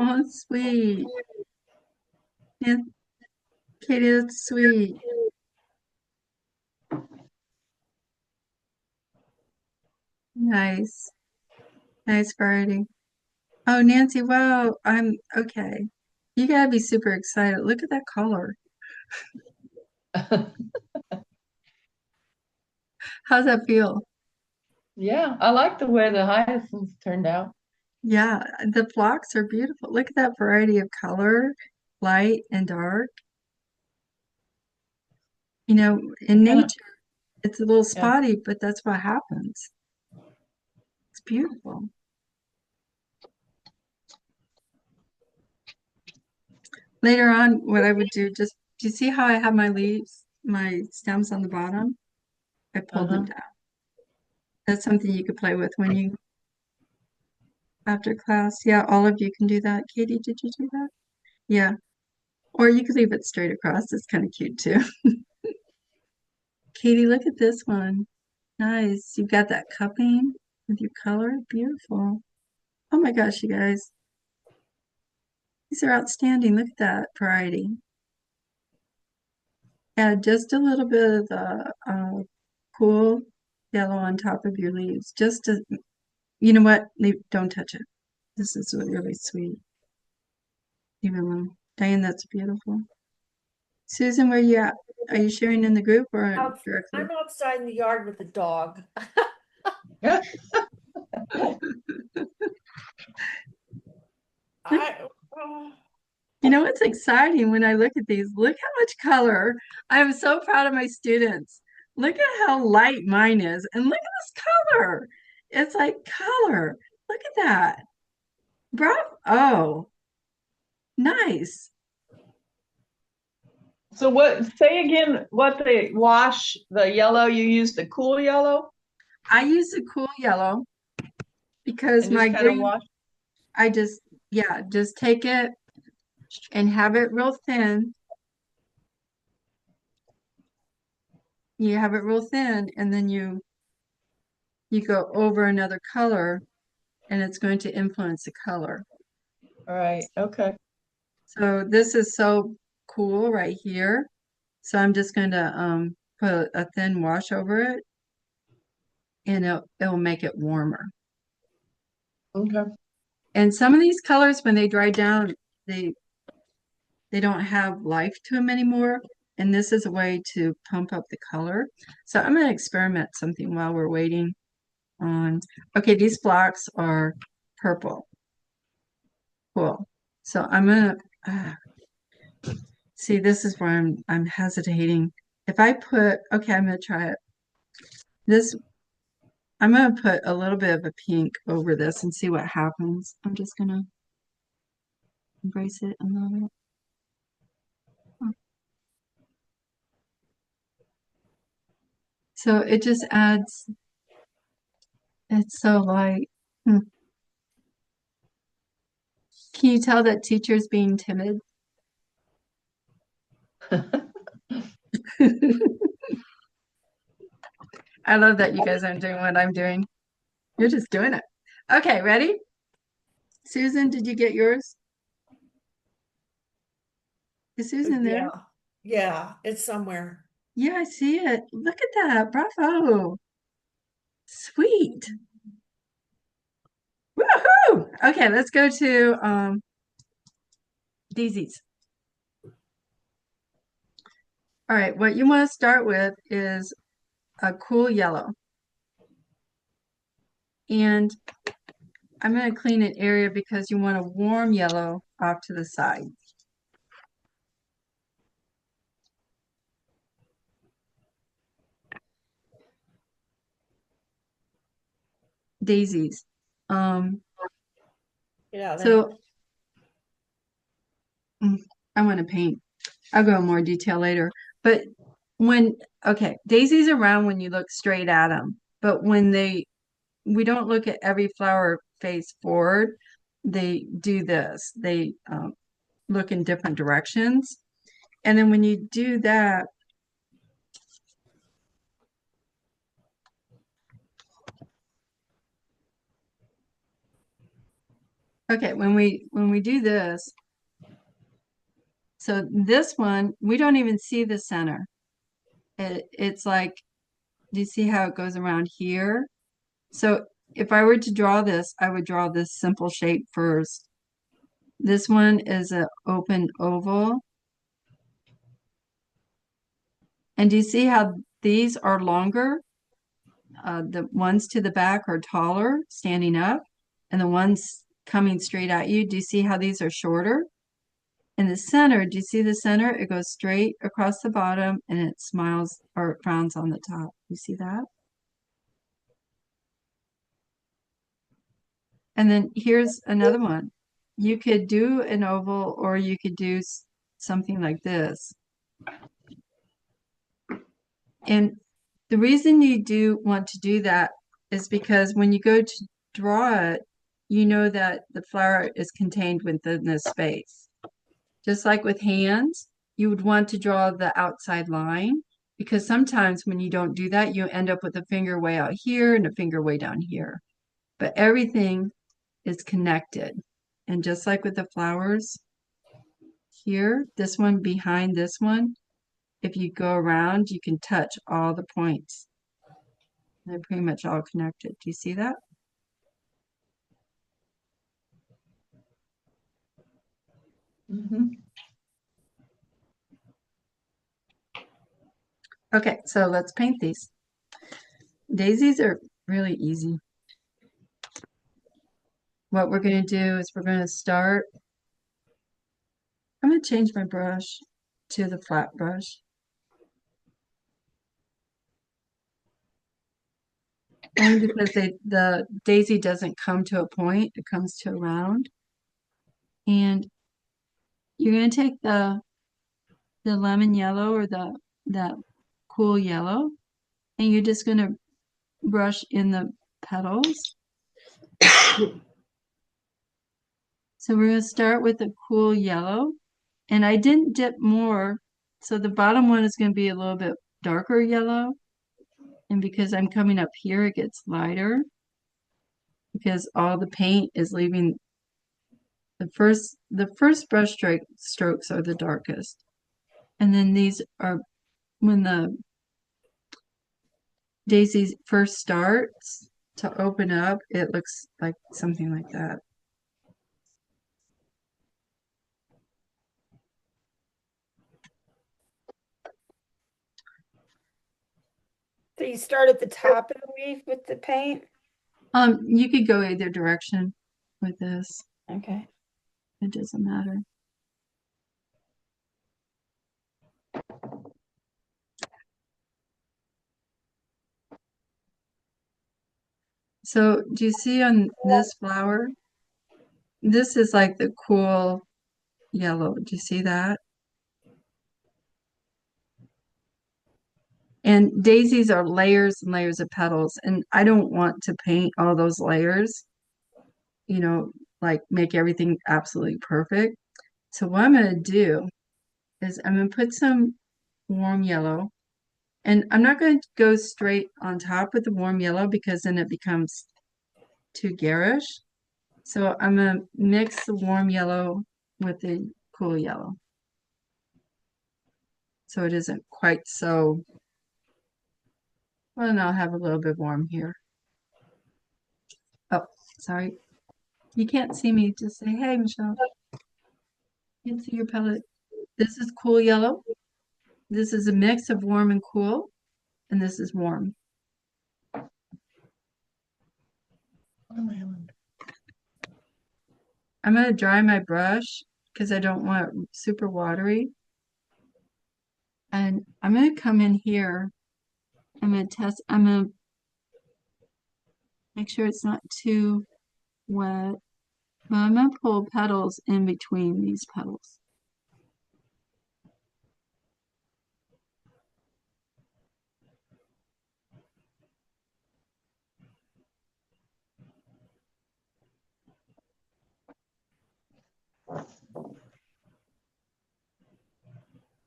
Oh, that's sweet. Yeah, Katie, that's sweet. Nice. Nice variety. Oh, Nancy, wow. I'm okay. You gotta be super excited. Look at that color. How's that feel? Yeah, I like the way the hyacinths turned out. Yeah, the flocks are beautiful. Look at that variety of color, light and dark. You know, in Kinda, nature, it's a little yeah. spotty, but that's what happens. It's beautiful. Later on, what I would do, just, do you see how I have my leaves, my stems on the bottom? I pulled them Uh-huh. down. That's something you could play with when you, after class. Yeah, all of you can do that. Katie, did you do that? Yeah. Or you could leave it straight across. It's kind of cute too. Katie, look at this one. Nice. You've got that cupping with your color. Beautiful. Oh my gosh, you guys. These are outstanding. Look at that variety. Add just a little bit of the cool yellow on top of your leaves. Just to, you know what? Don't touch it. This is really sweet. Leave it alone. Diane, that's beautiful. Susan, where you at? Are you sharing in the group or directly? I'm outside in the yard with the dog. I, oh, You know what's exciting when I look at these? Look how much color. I am so proud of my students. Look at how light mine is. And look at this color. It's like color. Look at that. Bravo. Oh, nice. So what, say again, what they wash the yellow, you use the cool yellow I use the cool yellow because and my just kind of green, wash? I just, yeah, just take it and have it real thin. You have it real thin and then you go over another color and it's going to influence the color. All right, okay. So this is so cool right here. So I'm just going to put a thin wash over it and it'll make it warmer. Okay. And some of these colors, when they dry down, they don't have life to them anymore. And this is a way to pump up the color. So I'm going to experiment something while we're waiting on. Okay, these blocks are purple. Cool. So I'm going to see, this is where I'm hesitating. If I put, okay, I'm going to try it. This, I'm going to put a little bit of a pink over this and see what happens. I'm just going to, Embrace it a little bit. Oh. So it just adds, it's so light. Hmm. Can you tell that teacher's being timid? I love that you guys aren't doing what I'm doing. You're just doing it. Okay, ready? Susan, did you get yours? Is Susan there? Yeah, yeah, it's somewhere. Yeah, I see it. Look at that. Bravo. Sweet. Woohoo! Okay, let's go to Daisy's. All right, what you want to start with is a cool yellow. And I'm going to clean an area because you want a warm yellow off to the side. Daisies. Yeah, So I want to paint. I'll go in more detail later. But okay, daisies are round when you look straight at them. But we don't look at every flower face forward. They do this. They look in different directions. And then when you do that, okay, when we do this, so this one, we don't even see the center. It's like, do you see how it goes around here? So if I were to draw this, I would draw this simple shape first. This one is an open oval. And do you see how these are longer? The ones to the back are taller, standing up, and the ones coming straight at you, do you see how these are shorter? In the center, do you see the center? It goes straight across the bottom and it smiles or it frowns on the top. You see that? And then here's another one. You could do an oval or you could do something like this. And the reason you do want to do that is because when you go to draw it, you know that the flower is contained within this space. Just like with hands, you would want to draw the outside line because sometimes when you don't do that, you end up with a finger way out here and a finger way down here. But everything is connected. And just like with the flowers here, this one behind this one, if you go around, you can touch all the points. They're pretty much all connected. Do you see that? Mhm. Okay, so let's paint these. Daisies are really easy. What we're going to do is we're going to start. I'm going to change my brush to the flat brush. Only because the daisy doesn't come to a point, it comes to a round. And you're going to take the lemon yellow or that cool yellow, and you're just going to brush in the petals. So we're going to start with a cool yellow. And I didn't dip more. So the bottom one is going to be a little bit darker yellow. And because I'm coming up here, it gets lighter because all the paint is leaving the first brush strokes are the darkest. And then these are when the daisy first starts to open up, it looks like something like that. So you start at the top of the leaf with the paint? You could go either direction with this. Okay. It doesn't matter. So do you see on this flower? This is like the cool yellow. Do you see that? And daisies are layers and layers of petals, and I don't want to paint all those layers, you know, like make everything absolutely perfect. So what I'm going to do is I'm going to put some warm yellow, and I'm not going to go straight on top with the warm yellow because then it becomes too garish. So I'm going to mix the warm yellow with the cool yellow. So it isn't quite so, well, and I'll have a little bit warm here. Oh, sorry. You can't see me. Just say, hey, Michelle. You can see your palette. This is cool yellow. This is a mix of warm and cool. And this is warm. I'm going to dry my brush because I don't want it super watery. And I'm going to come in here. I'm going to make sure it's not too wet. But I'm going to pull petals in between these petals.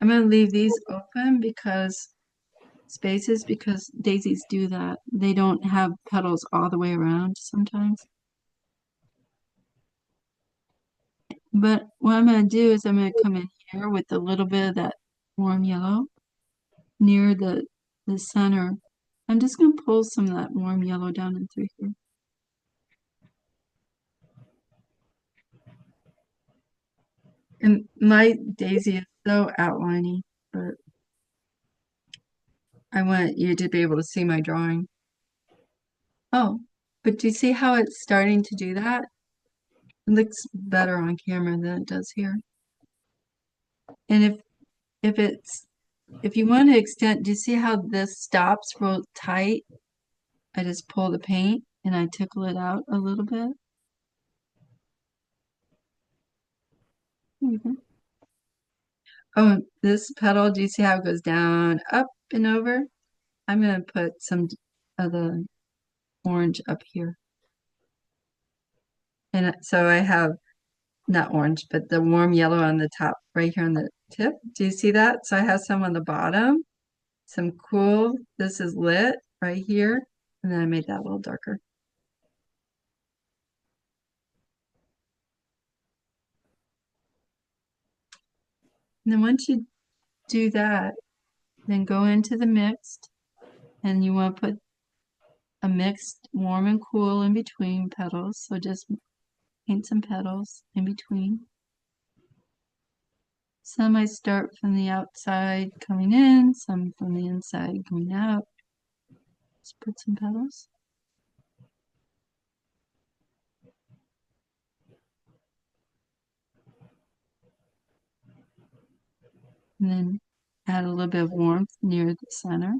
I'm going to leave these open because spaces because daisies do that. They don't have petals all the way around sometimes. But what I'm going to do is I'm going to come in here with a little bit of that warm yellow near the center. I'm just going to pull some of that warm yellow down in through here. And my daisy is so outliney, but I want you to be able to see my drawing. Oh, but do you see how it's starting to do that? It looks better on camera than it does here. And if you want to extend, do you see how this stops real tight? I just pull the paint and I tickle it out a little bit. Oh, and this petal, do you see how it goes down, up and over? I'm going to put some of the orange up here. And so I have not orange, but the warm yellow on the top, right here on the tip. Do you see that? So I have some on the bottom, some cool. This is lit right here. And then I made that a little darker. And then once you do that, then go into the mixed, and you want to put a mixed warm and cool in between petals. So just paint some petals in between. Some I start from the outside coming in, some from the inside going out. Just put some petals. And then add a little bit of warmth near the center.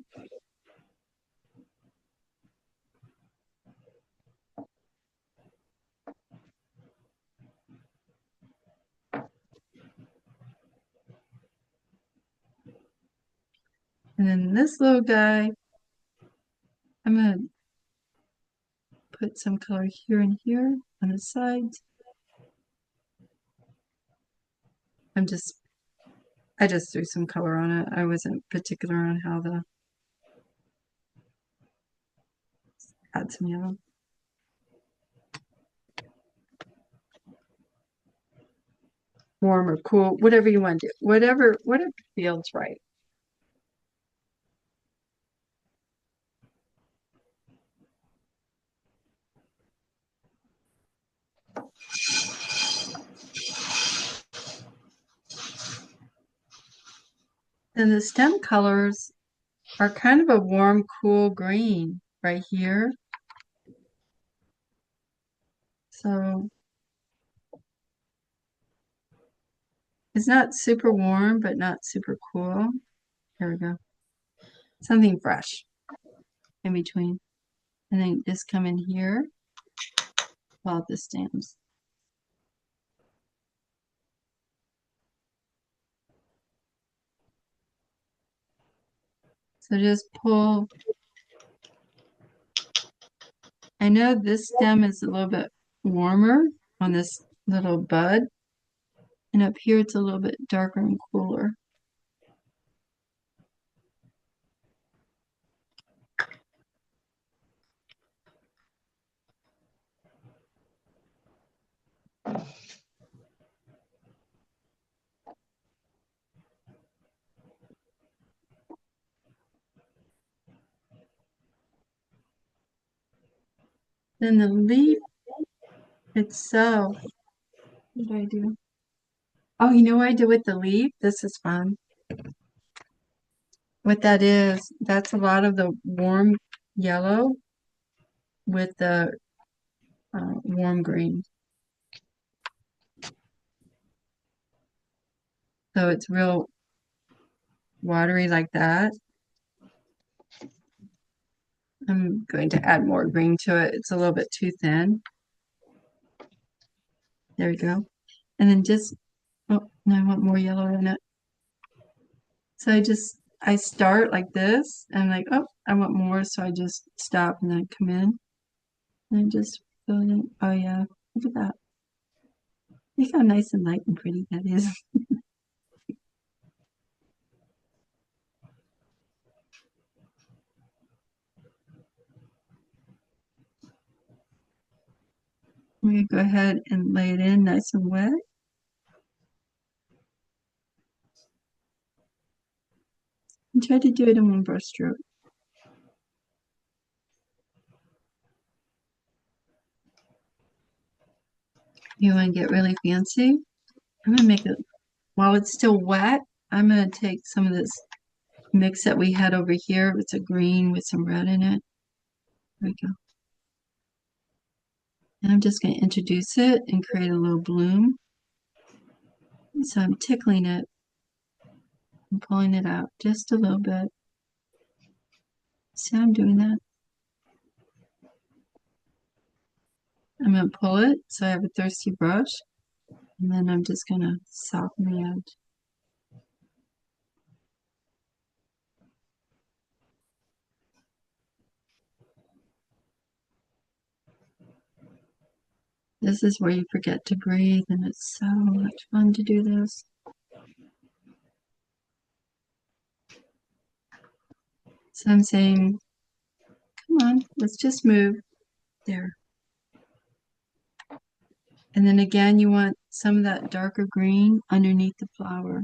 And then this little guy, I'm going to put some color here and here on the sides. I just threw some color on it. I wasn't particular on how to add some yellow. Warm or cool, whatever you want to do, whatever feels right. And the stem colors are kind of a warm, cool green right here. So it's not super warm, but not super cool. Here we go. Something fresh in between. And then just come in here while the stems. So just pull. I know this stem is a little bit warmer on this little bud, and up here it's a little bit darker and cooler. Then the leaf itself, what did I do? Oh, you know what I did with the leaf? This is fun. What that is, that's a lot of the warm yellow with the warm green. So it's real watery like that. I'm going to add more green to it. It's a little bit too thin. There we go. And then just, oh, no, I want more yellow in it. So I start like this, and I'm like, oh, I want more, so I just stop and then come in. And just fill it in. Oh yeah, look at that. Look how nice and light and pretty that is. I'm gonna go ahead and lay it in nice and wet. And try to do it in one brush stroke. You want to get really fancy? I'm gonna make it, while it's still wet, I'm gonna take some of this mix that we had over here. It's a green with some red in it. There we go. And I'm just gonna introduce it and create a little bloom. So I'm tickling it and pulling it out just a little bit. See how I'm doing that? I'm going to pull it so I have a thirsty brush, and then I'm just going to soften the edge. This is where you forget to breathe, and it's so much fun to do this. So I'm saying, come on, let's just move. There. And then again, you want some of that darker green underneath the flower.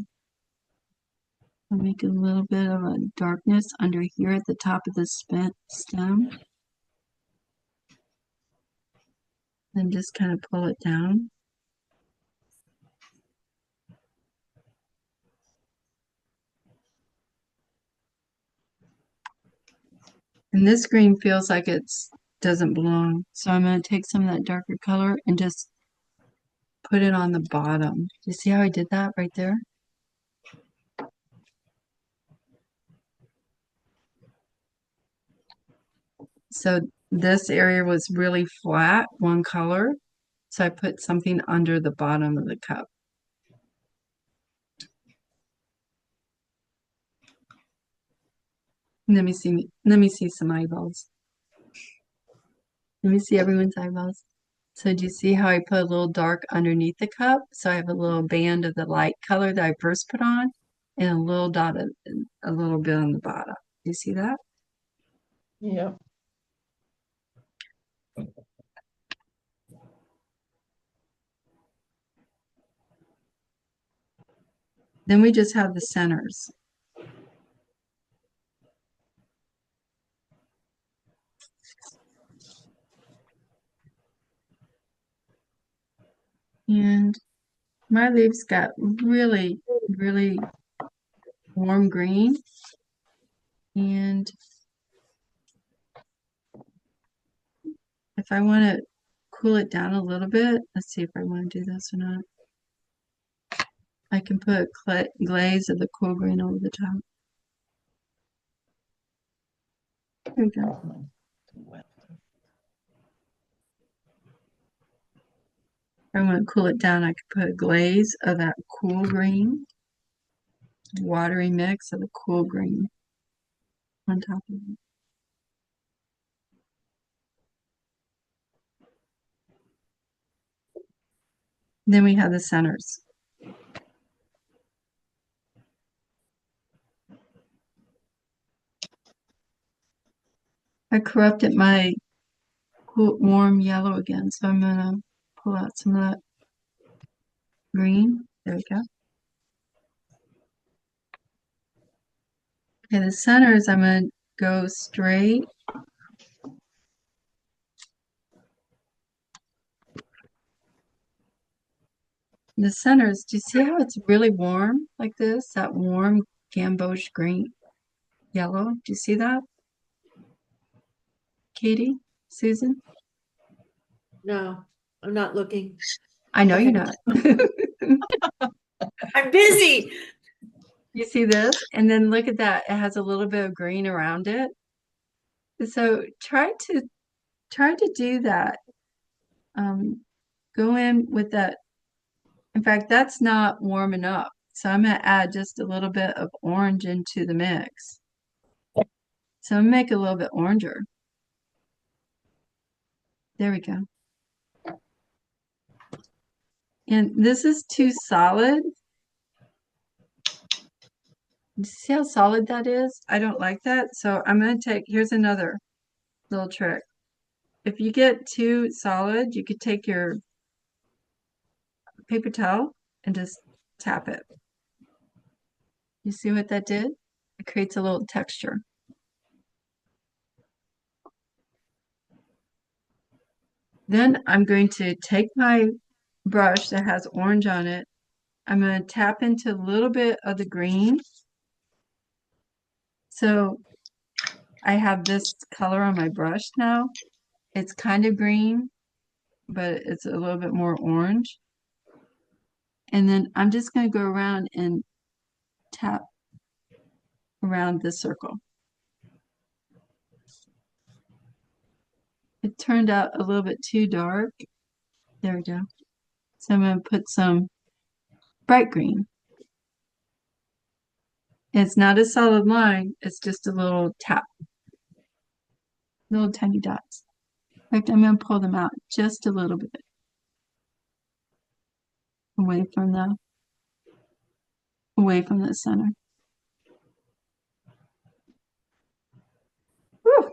I'll make a little bit of a darkness under here at the top of the stem. Then just kind of pull it down. And this green feels like it's doesn't belong. So I'm going to take some of that darker color and just put it on the bottom. You see how I did that right there? So this area was really flat, one color. So I put something under the bottom of the cup. Let me see some eyeballs. Let me see everyone's eyeballs. So do you see how I put a little dark underneath the cup? So I have a little band of the light color that I first put on and a little dot of a little bit on the bottom. Do you see that? Yep. Then we just have the centers. And my leaves got really, really warm green. And if I want to cool it down a little bit, let's see if I want to do this or not. I can put glaze of the cool green over the top. There we go. If I want to cool it down, I could put a glaze of that cool green, watery mix of the cool green. on top of it. Then we have the centers. I corrupted my warm yellow again, so I'm gonna pull out some of that green. There we go. Okay, the centers, I'm gonna go straight. The centers, do you see how it's really warm like this? That warm gamboge green, yellow. Do you see that? Katie, Susan? No, I'm not looking. I know you're Okay. not. I'm busy. You see this? And then look at that. It has a little bit of green around it. So try to do that. Go in with that. In fact, that's not warm enough. So I'm gonna add just a little bit of orange into the mix. So I'm gonna make it a little bit oranger. There we go. And this is too solid. See how solid that is? I don't like that. So I'm going to here's another little trick. If you get too solid, you could take your paper towel and just tap it. You see what that did? It creates a little texture. Then I'm going to take my brush that has orange on it. I'm going to tap into a little bit of the green. So I have this color on my brush now. It's kind of green, but it's a little bit more orange. And then I'm just going to go around and tap around this circle. It turned out a little bit too dark. There we go. So I'm going to put some bright green. It's not a solid line, it's just a little tap. Little tiny dots. In fact, I'm going to pull them out just a little bit away from the center. Whew.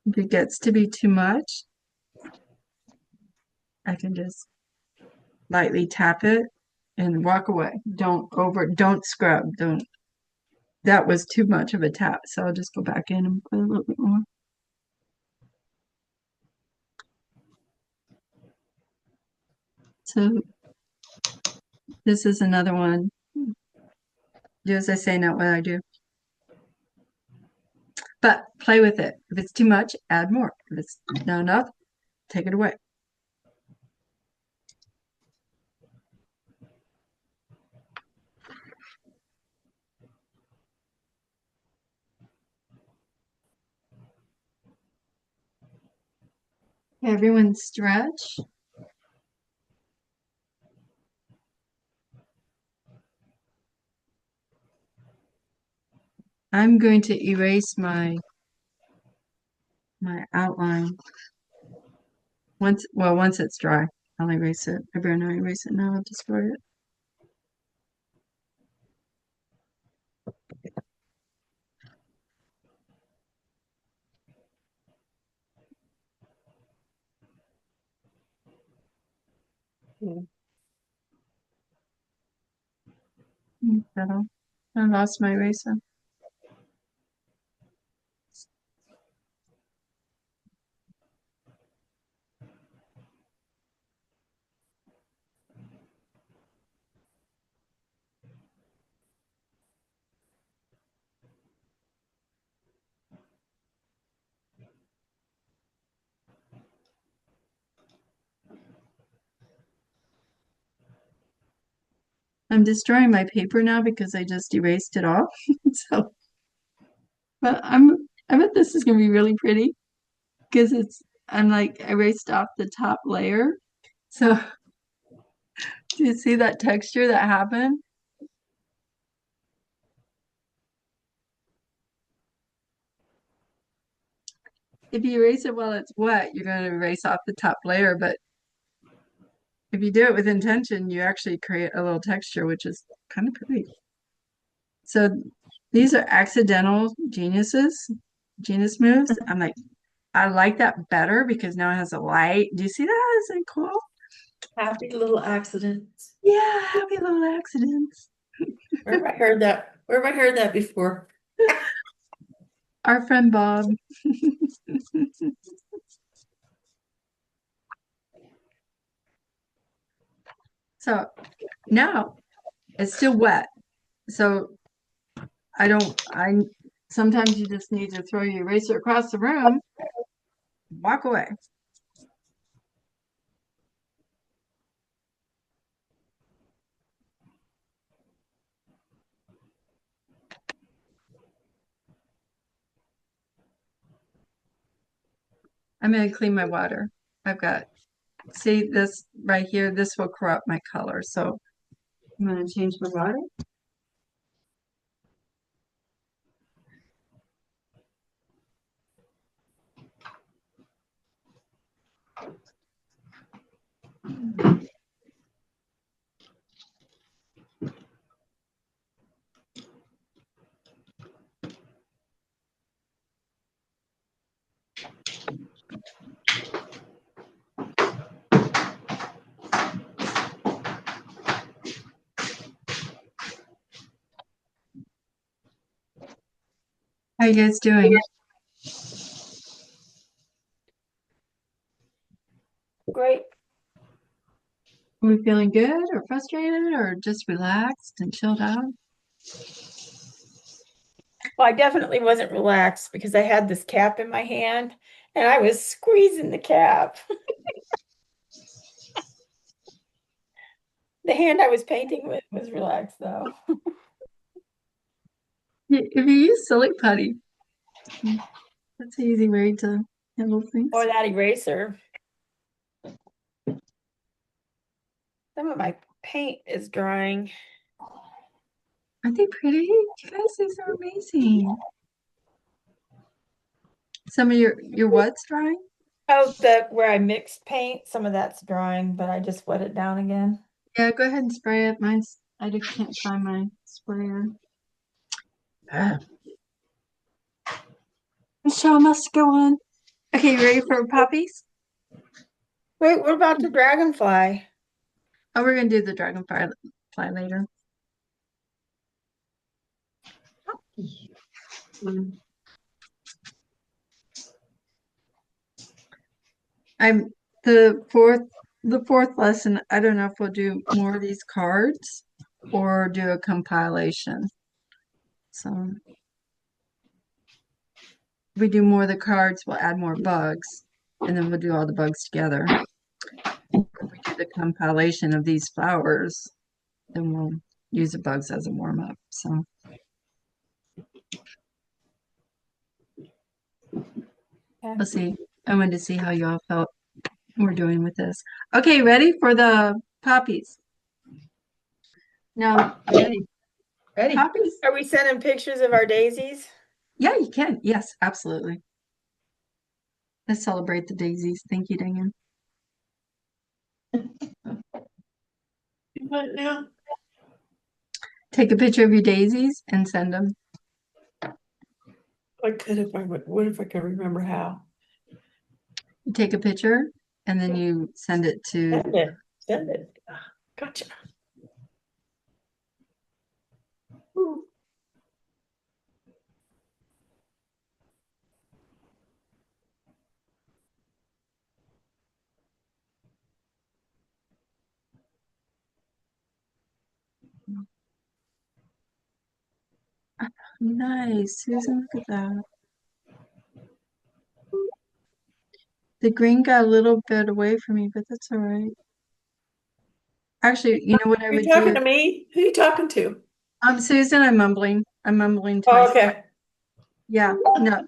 If it gets to be too much, I can just lightly tap it and walk away. Don't scrub. That was too much of a tap. So I'll just go back in and put a little bit more. So this is another one. Do as I say, not what I do. But play with it. If it's too much, add more. If it's not enough, take it away. Everyone stretch. I'm going to erase my outline. Once it's dry, I'll erase it. I better not erase it now, I'll destroy it. I lost my eraser. I'm destroying my paper now because I just erased it off. So, but I bet this is gonna be really pretty because I'm like erased off the top layer. So do you see that texture that happened? if you erase it while it's wet, you're going to erase off the top layer. But if you do it with intention, you actually create a little texture, which is kind of pretty. So these are accidental genius moves. I'm like, I like that better because now it has a light. Do you see that? Isn't it cool? Happy little accidents. Yeah, happy little accidents. Where have I heard that? Where have I heard that before? Our friend Bob. So now it's still wet. So I sometimes you just need to throw your eraser across the room, walk away. I'm going to clean my water. I've got, see this right here, this will corrupt my color. So I'm going to change my water. How you guys doing? Great. Are we feeling good or frustrated or just relaxed and chilled out? Well, I definitely wasn't relaxed because I had this cap in my hand and I was squeezing the cap. The hand I was painting with was relaxed though. If you use silly putty, that's an easy way to handle things. Or that eraser. Some of my paint is drying. Aren't they pretty? You guys, these are amazing. Some of your what's drying? Oh, the where I mixed paint, some of that's drying, but I just wet it down again. Yeah, go ahead and spray it. I just can't find my sprayer. The show must go on. Okay, you ready for poppies? Wait, what about the dragonfly? Oh, we're gonna do the dragonfly later. I'm the fourth lesson. I don't know if we'll do more of these cards or do a compilation. So if we do more of the cards, we'll add more bugs, and then we'll do all the bugs together. If we do the compilation of these flowers, then we'll use the bugs as a warm-up. So Yeah. we'll see. I wanted to see how you all felt we're doing with this. Okay, ready for the poppies? Now, Ready. Ready. poppies. Are we sending pictures of our daisies? Yeah, you can. Yes, absolutely. Let's celebrate the daisies. Thank you, Dan. What now? Take a picture of your daisies and send them. I could if I would. What if I could remember how? You take a picture and then you send it to. Send it. Send it. Gotcha. Ooh. Nice, Susan. Look at that. The green got a little bit away from me, but that's all right. Actually, you know what I Are you would talking do? to me? Who are you talking to? Susan, I'm mumbling. I'm mumbling to Oh, myself. okay. Yeah, no,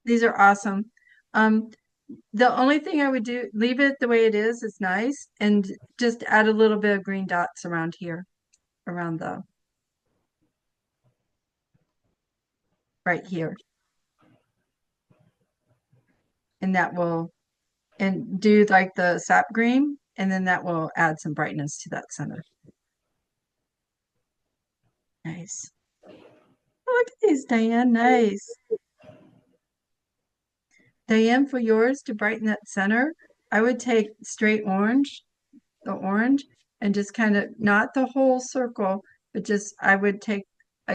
these are awesome. The only thing I would do, leave it the way it is. It's nice, and just add a little bit of green dots around here, around the right here. and that will, and do like the sap green, and then that will add some brightness to that center. Nice. Oh, look at these, Diane. Nice. Diane, for yours to brighten that center, I would take straight orange, the orange, and just kind of not the whole circle, but just I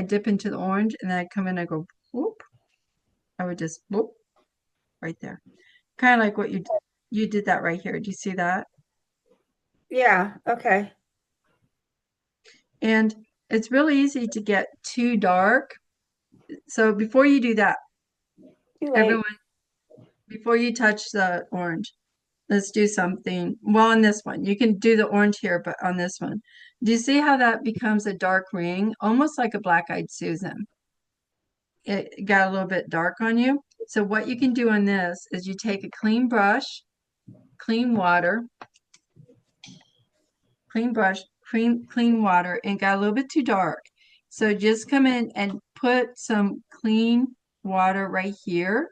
dip into the orange and then I come in and I go whoop. I would just whoop right there. Kind of like what you did that right here. Do you see that? Yeah, okay. And it's really easy to get too dark. So before you do that, Too late. everyone, before you touch the orange, let's do something. Well, on this one, you can do the orange here, but on this one, do you see how that becomes a dark ring, almost like a black-eyed Susan? It got a little bit dark on you. So what you can do on this is you take a clean brush, clean water, clean brush, clean water, and got a little bit too dark. So just come in and put some clean water right here.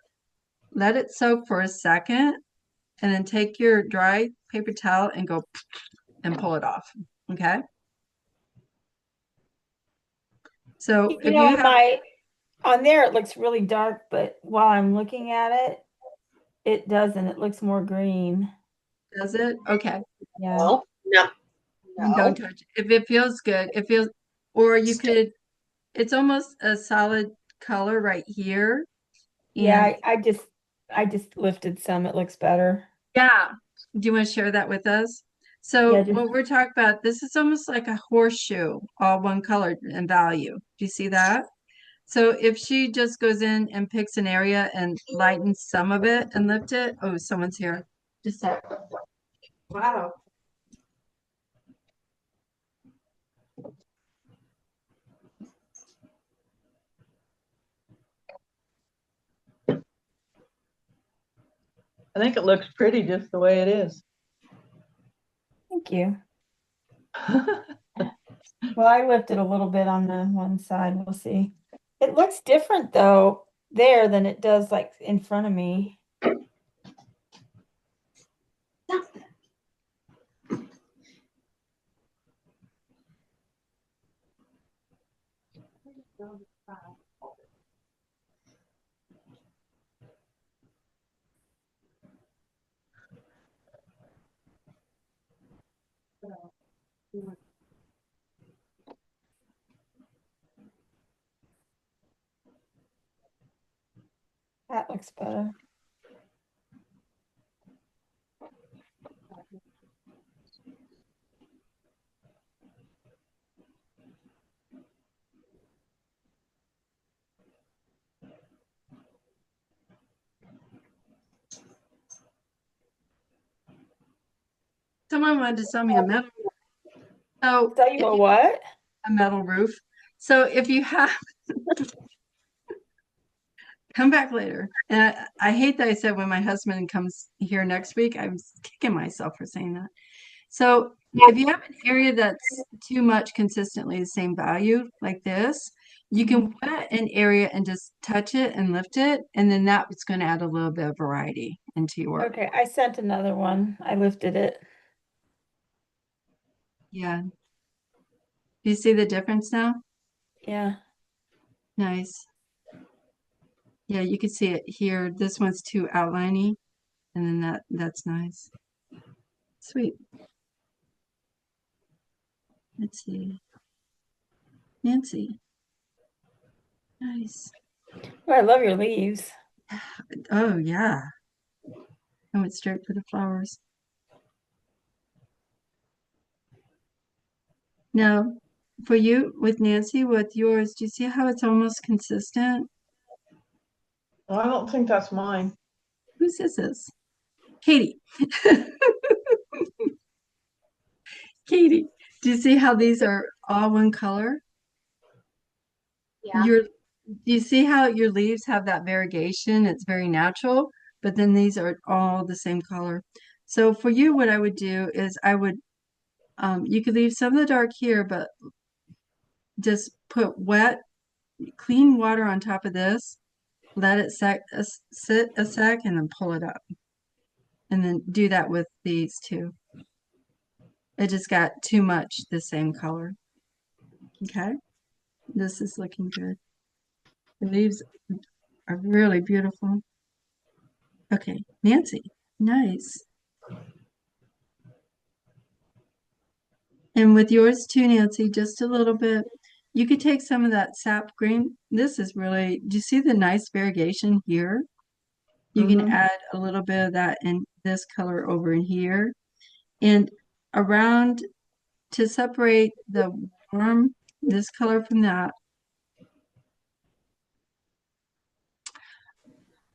Let it soak for a second, and then take your dry paper towel and go and pull it off. Okay. So You if know, you on have, on there it looks really dark, but while I'm looking at it, it doesn't. It looks more green. does it? Okay. Yeah. No, no, Don't no. touch it. If it feels good, it feels, or you could, it's almost a solid color right here. Yeah, And I just lifted some. It looks better. yeah, do you want to share that with us? Yeah, So just what we're talking about, this is almost like a horseshoe, all one color and value. Do you see that? So if she just goes in and picks an area and lightens some of it and lift it, oh, someone's here. Just that. Wow. I think it looks pretty just the way it is. thank you. Well, I lifted a little bit on the one side. We'll see. It looks different though there than it does like in front of me. That looks better. Someone wanted to sell me a metal. So Tell you if a you what? a metal roof. So if you have, come back later. And I hate that I said when my husband comes here next week, I'm kicking myself for saying that. So if you have an area that's too much consistently the same value like this, you can wet an area and just touch it and lift it, and then that's going to add a little bit of variety into your work. Okay, I sent another one. I lifted it. Yeah. Do you see the difference now? Yeah. Nice. Yeah, you can see it here. This one's too outliney, and then that's nice. Sweet. Let's see. Nancy. Nice. Oh, I love your leaves. Oh, yeah. I went straight for the flowers. Now, for you with Nancy, with yours, do you see how it's almost consistent? I don't think that's mine. Whose is this? Katie. Katie, do you see how these are all one color? Yeah. Do you see how your leaves have that variegation? It's very natural, but then these are all the same color. So for you, what I would do is you could leave some of the dark here, but just put wet, clean water on top of this let it sit a sec and then pull it up. And then do that with these two. It just got too much the same color. Okay, this is looking good. The leaves are really beautiful. Okay, Nancy, nice. And with yours too, Nancy, just a little bit. You could take some of that sap green. This is really, do you see the nice variegation here? You can Mhm. add a little bit of that in this color over in here. And around to separate the warm, this color from that.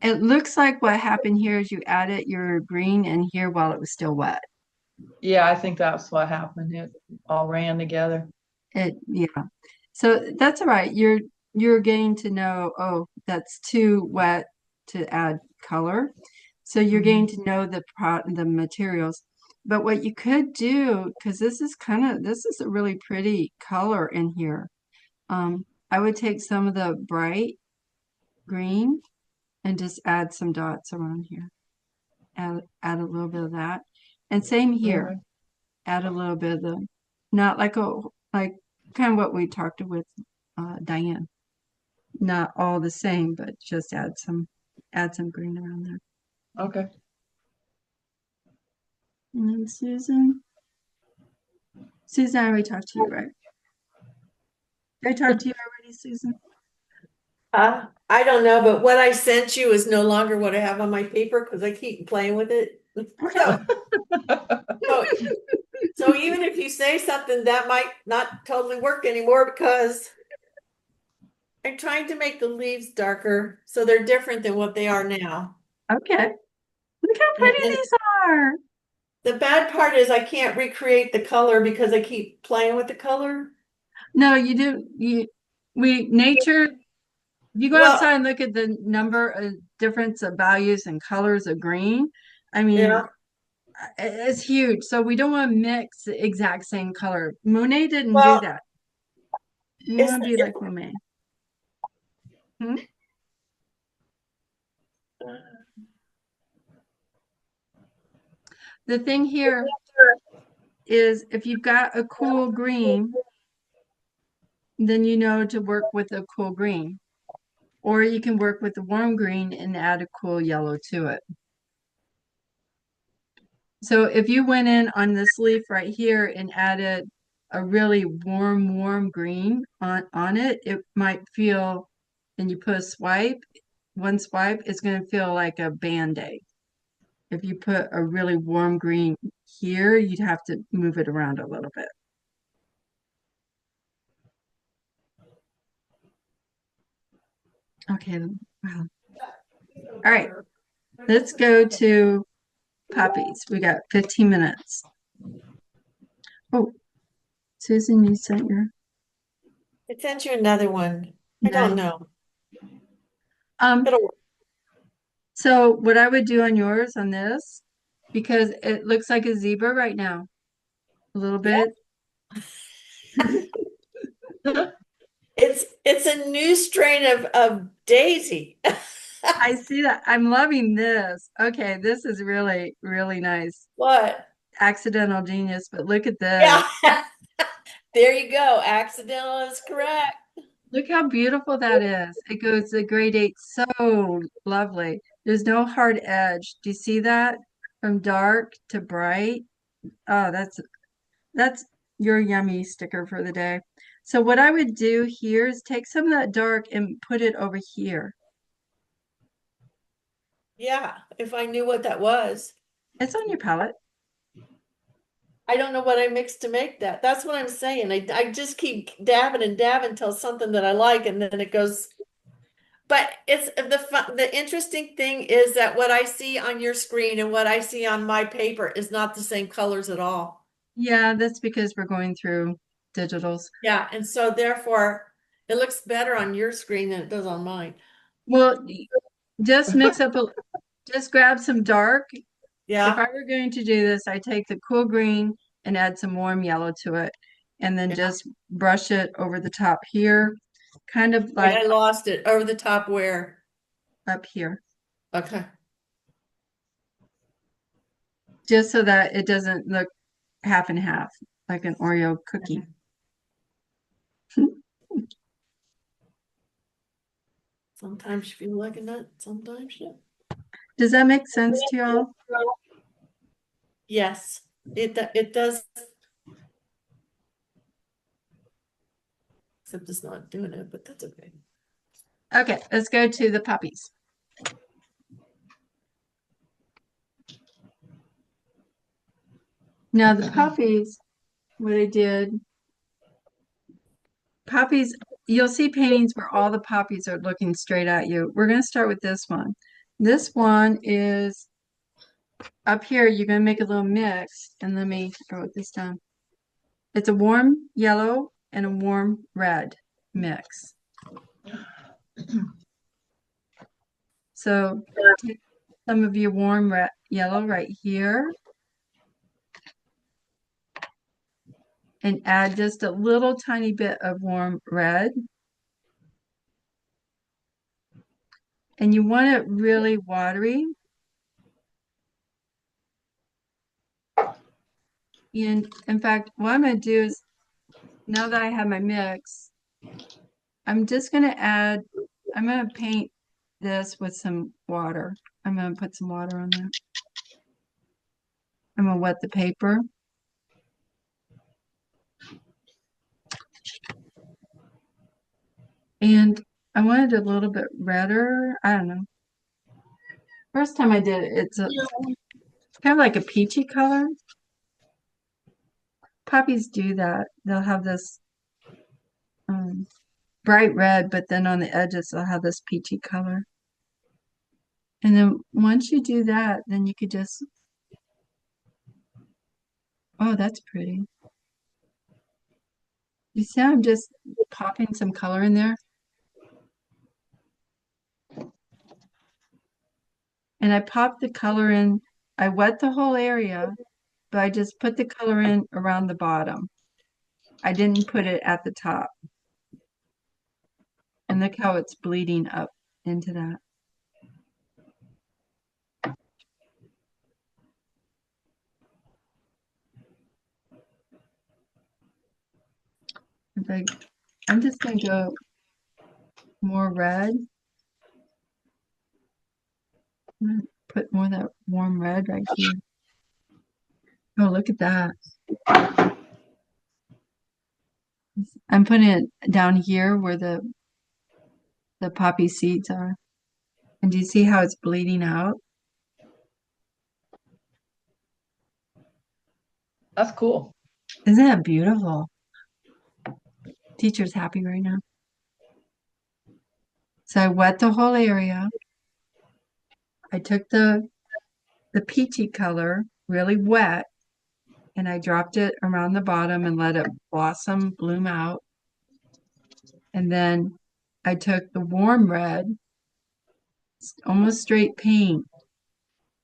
It looks like what happened here is you added your green in here while it was still wet. Yeah, I think that's what happened. It all ran together. Yeah. So that's all right. You're getting to know, oh, that's too wet to add color. So you're getting to know the materials. But what you could do, because this is a really pretty color in here. I would take some of the bright green and just add some dots around here. Add a little bit of that. And same here. Mhm. Add a little bit of the, not like kind of what we talked with Diane. Not all the same, but just add some green around there. Okay. And then Susan, I already talked to you, right? Did I talk to you already, Susan? I don't know, but what I sent you is no longer what I have on my paper because I keep playing with it. Okay. So, so even if you say something, that might not totally work anymore because I'm trying to make the leaves darker so they're different than what they are now. Okay. Look how pretty And these are. the bad part is I can't recreate the color because I keep playing with the color. No, you do. Nature, you go Well, outside and look at the number of difference of values and colors of green. I yeah. mean, it's huge. So we don't want to mix the exact same color. Monet didn't do Well, that. You it's, want to be like Monet. Hmm? The thing here is if you've got a cool green, then you know to work with a cool green. Or you can work with the warm green and add a cool yellow to it. So if you went in on this leaf right here and added a really warm green on it, it might feel, and you put one swipe, it's going to feel like a Band-Aid. If you put a really warm green here, you'd have to move it around a little bit. Okay, wow. All right, let's go to puppies. We got 15 minutes. Oh, Susan, you sent your I sent you another one. I don't nice. know. Um, It'll work. so what I would do on yours on this, because it looks like a zebra right now, a little Yeah. bit. It's a new strain of daisy. I see that. I'm loving this. Okay, this is really nice. What? Accidental genius, but look at Yeah. this. There you go. Accidental is correct. Look how beautiful that is. It goes to grade 8 so lovely. There's no hard edge. Do you see that? From dark to bright. Oh, that's your yummy sticker for the day. So what I would do here is take some of that dark and put it over here. Yeah, if I knew what that was. It's on your palette. I don't know what I mixed to make that. That's what I'm saying. I just keep dabbing and dabbing till something that I like and then it goes. But it's the interesting thing is that what I see on your screen and what I see on my paper is not the same colors at all. Yeah, that's because we're going through digitals. Yeah, and so therefore it looks better on your screen than it does on mine. Well, just just grab some dark. If Yeah, I were going to do this, I take the cool green and add some warm yellow to it, and then yeah. just brush it over the top here, kind of Wait, like, I lost it. Over the top where? up here, Okay. just so that it doesn't look half and half like an Oreo cookie. Sometimes you feel like a nut, sometimes you. Does that make sense to y'all? Yes, it does. Except it's not doing it, but that's okay. Okay, let's go to the puppies. Now the puppies, what I did, poppies, you'll see paintings where all the poppies are looking straight at you. We're going to start with this one. This one is up here. You're going to make a little mix, and let me wrote this down. It's a warm yellow and a warm red mix. So take some of your warm red, yellow right here and add just a little tiny bit of warm red. And you want it really watery. And in fact, what I'm going to do is, now that I have my mix, I'm just going to add, I'm going to paint this with some water. I'm going to put some water on there. I'm going to wet the paper. And I wanted it a little bit redder. I don't know. First time I did it, it's kind of like a peachy color. Poppies do that. They'll have this bright red, but then on the edges they'll have this peachy color. And then once you do that, then you could just, oh, that's pretty. You see how I'm just popping some color in there? And I popped the color in, I wet the whole area, but I just put the color in around the bottom. I didn't put it at the top. And look how it's bleeding up into that. I'm just going to go more red. I'm gonna put more of that warm red right here. Oh, look at that. I'm putting it down here where the poppy seeds are. And do you see how it's bleeding out? That's cool. Isn't that beautiful? Teacher's happy right now. So I wet the whole area. I took the peachy color, really wet, and I dropped it around the bottom and let it blossom, bloom out. And then I took the warm red, almost straight paint,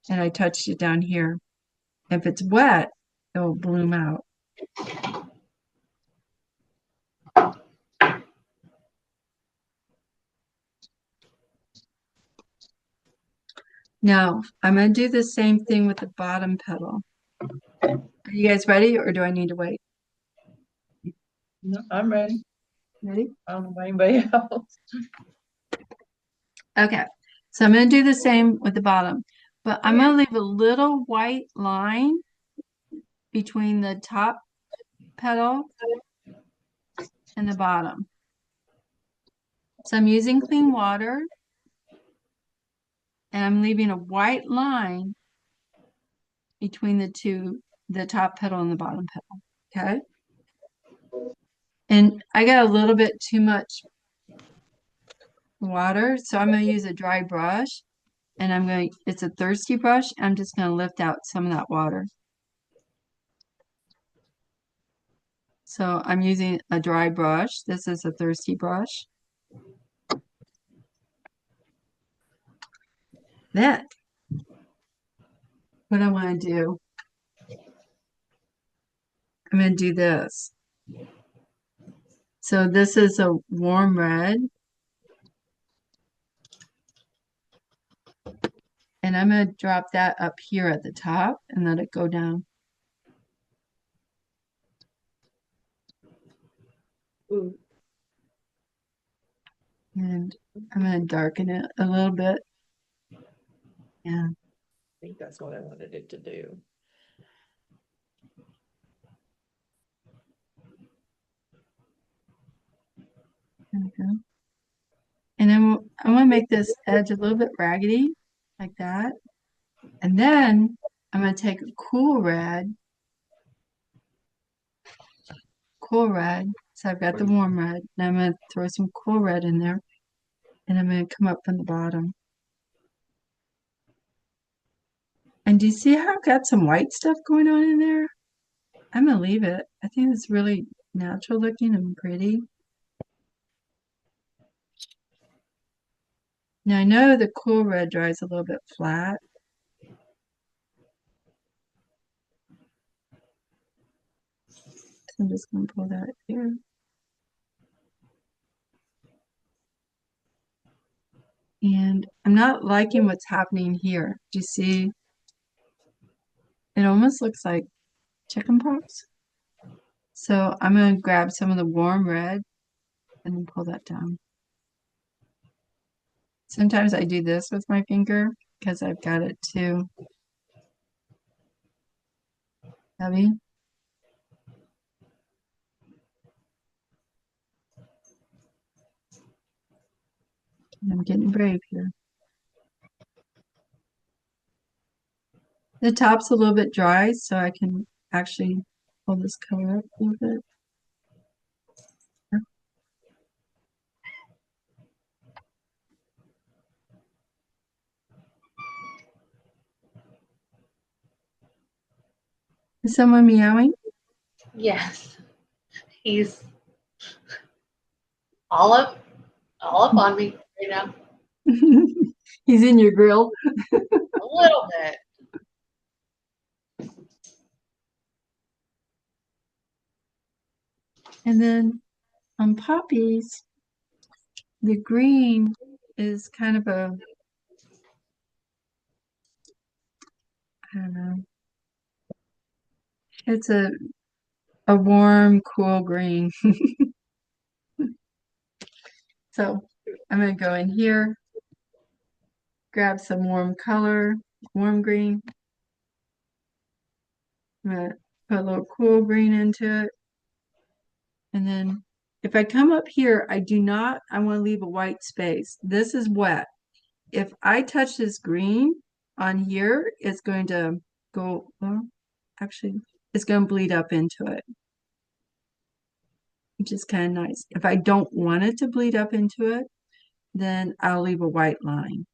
and I touched it down here. If it's wet, it will bloom out. Now, I'm going to do the same thing with the bottom petal. Are you guys ready, or do I need to wait? No, I'm ready. Ready? I don't know about anybody else. Okay, so I'm going to do the same with the bottom, but I'm going to leave a little white line between the top petal and the bottom. So I'm using clean water, and I'm leaving a white line between the top petal and the bottom petal, okay? And I got a little bit too much water, so I'm going to use a dry brush, and it's a thirsty brush. I'm just going to lift out some of that water. So I'm using a dry brush. This is a thirsty brush. Then, what I want to do, I'm going to do this. So this is a warm red. And I'm going to drop that up here at the top and let it go down. Ooh, And I'm going to darken it a little bit. Yeah. I think that's what I wanted it to do. There we go. And then I want to make this edge a little bit raggedy, like that. And then I'm going to take a cool red. So I've got the warm red. And I'm going to throw some cool red in there. And I'm going to come up from the bottom. And do you see how I've got some white stuff going on in there? I'm going to leave it. I think it's really natural looking and pretty. Now I know the cool red dries a little bit flat. So I'm just going to pull that here. And I'm not liking what's happening here. Do you see? It almost looks like chicken pox. So I'm going to grab some of the warm red and then pull that down. Sometimes I do this with my finger because I've got it too heavy. I'm getting brave here. The top's a little bit dry, so I can actually pull this color up a little bit. Is someone meowing? Yes. He's all up on me right now. He's in your grill. A little bit. And then on poppies, the green is kind of a, I don't know, it's a warm, cool green. So I'm going to go in here, grab some warm color, warm green. I'm going to put a little cool green into it. And then if I come up here, I want to leave a white space. This is wet. If I touch this green on here, it's going to go, well, actually, it's going to bleed up into it, which is kind of nice. If I don't want it to bleed up into it, then I'll leave a white line.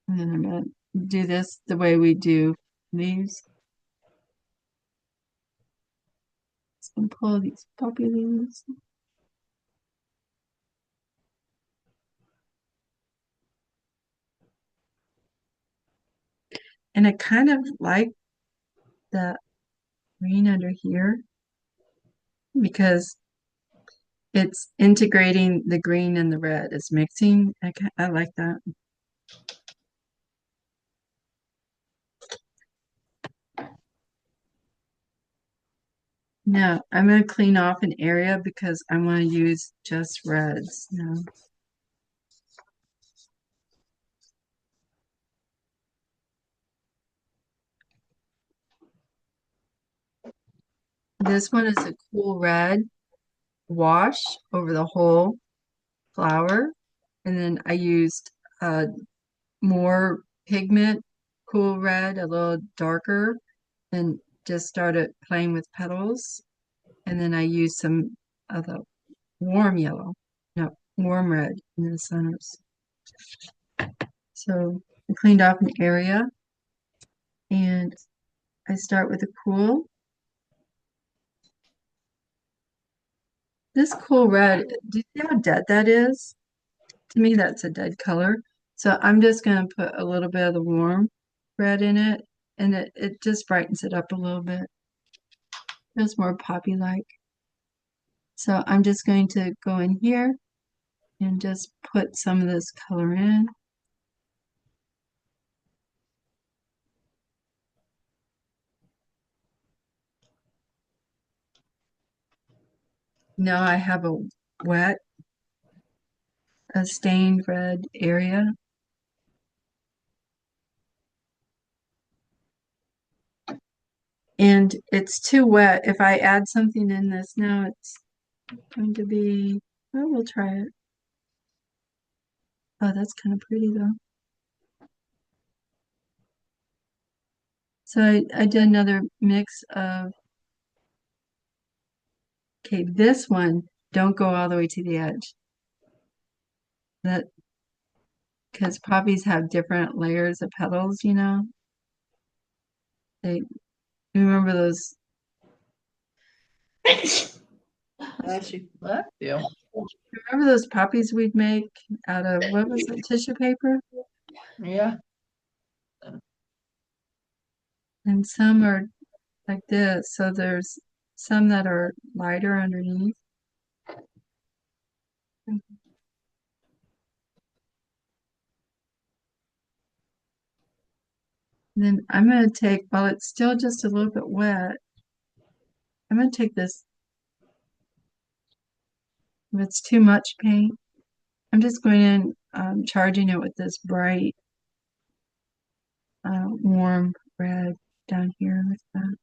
And then I'm going to do this the way we do leaves. Just going to pull these poppy leaves. And I kind of like the green under here because it's integrating the green and the red. It's mixing. I like that. Now I'm going to clean off an area because I want to use just reds now. This one is a cool red wash over the whole flower. And then I used more pigment, cool red, a little darker, and just started playing with petals. And then I used some of the warm yellow, no, warm red in the centers. So I cleaned off an area and I start with a cool. This cool red, do you see how dead that is? To me, that's a dead color. So I'm just going to put a little bit of the warm red in it, and it just brightens it up a little bit. Feels more poppy-like. So I'm just going to go in here and just put some of this color in. Now I have a stained red area. And it's too wet. If I add something in this now, it's going to be, well, we'll try it. Oh, that's kind of pretty though. So I did another mix of, okay, this one, don't go all the way to the edge. That, because poppies have different layers of petals, you know? They, you remember those, Bless you. Bless you. remember those poppies we'd make out of, what was it, tissue paper? Yeah. And some are like this, so there's some that are lighter underneath. And then I'm going to take, while it's still just a little bit wet, I'm going to take this, if it's too much paint, I'm just going in, charging it with this bright, warm red down here like that.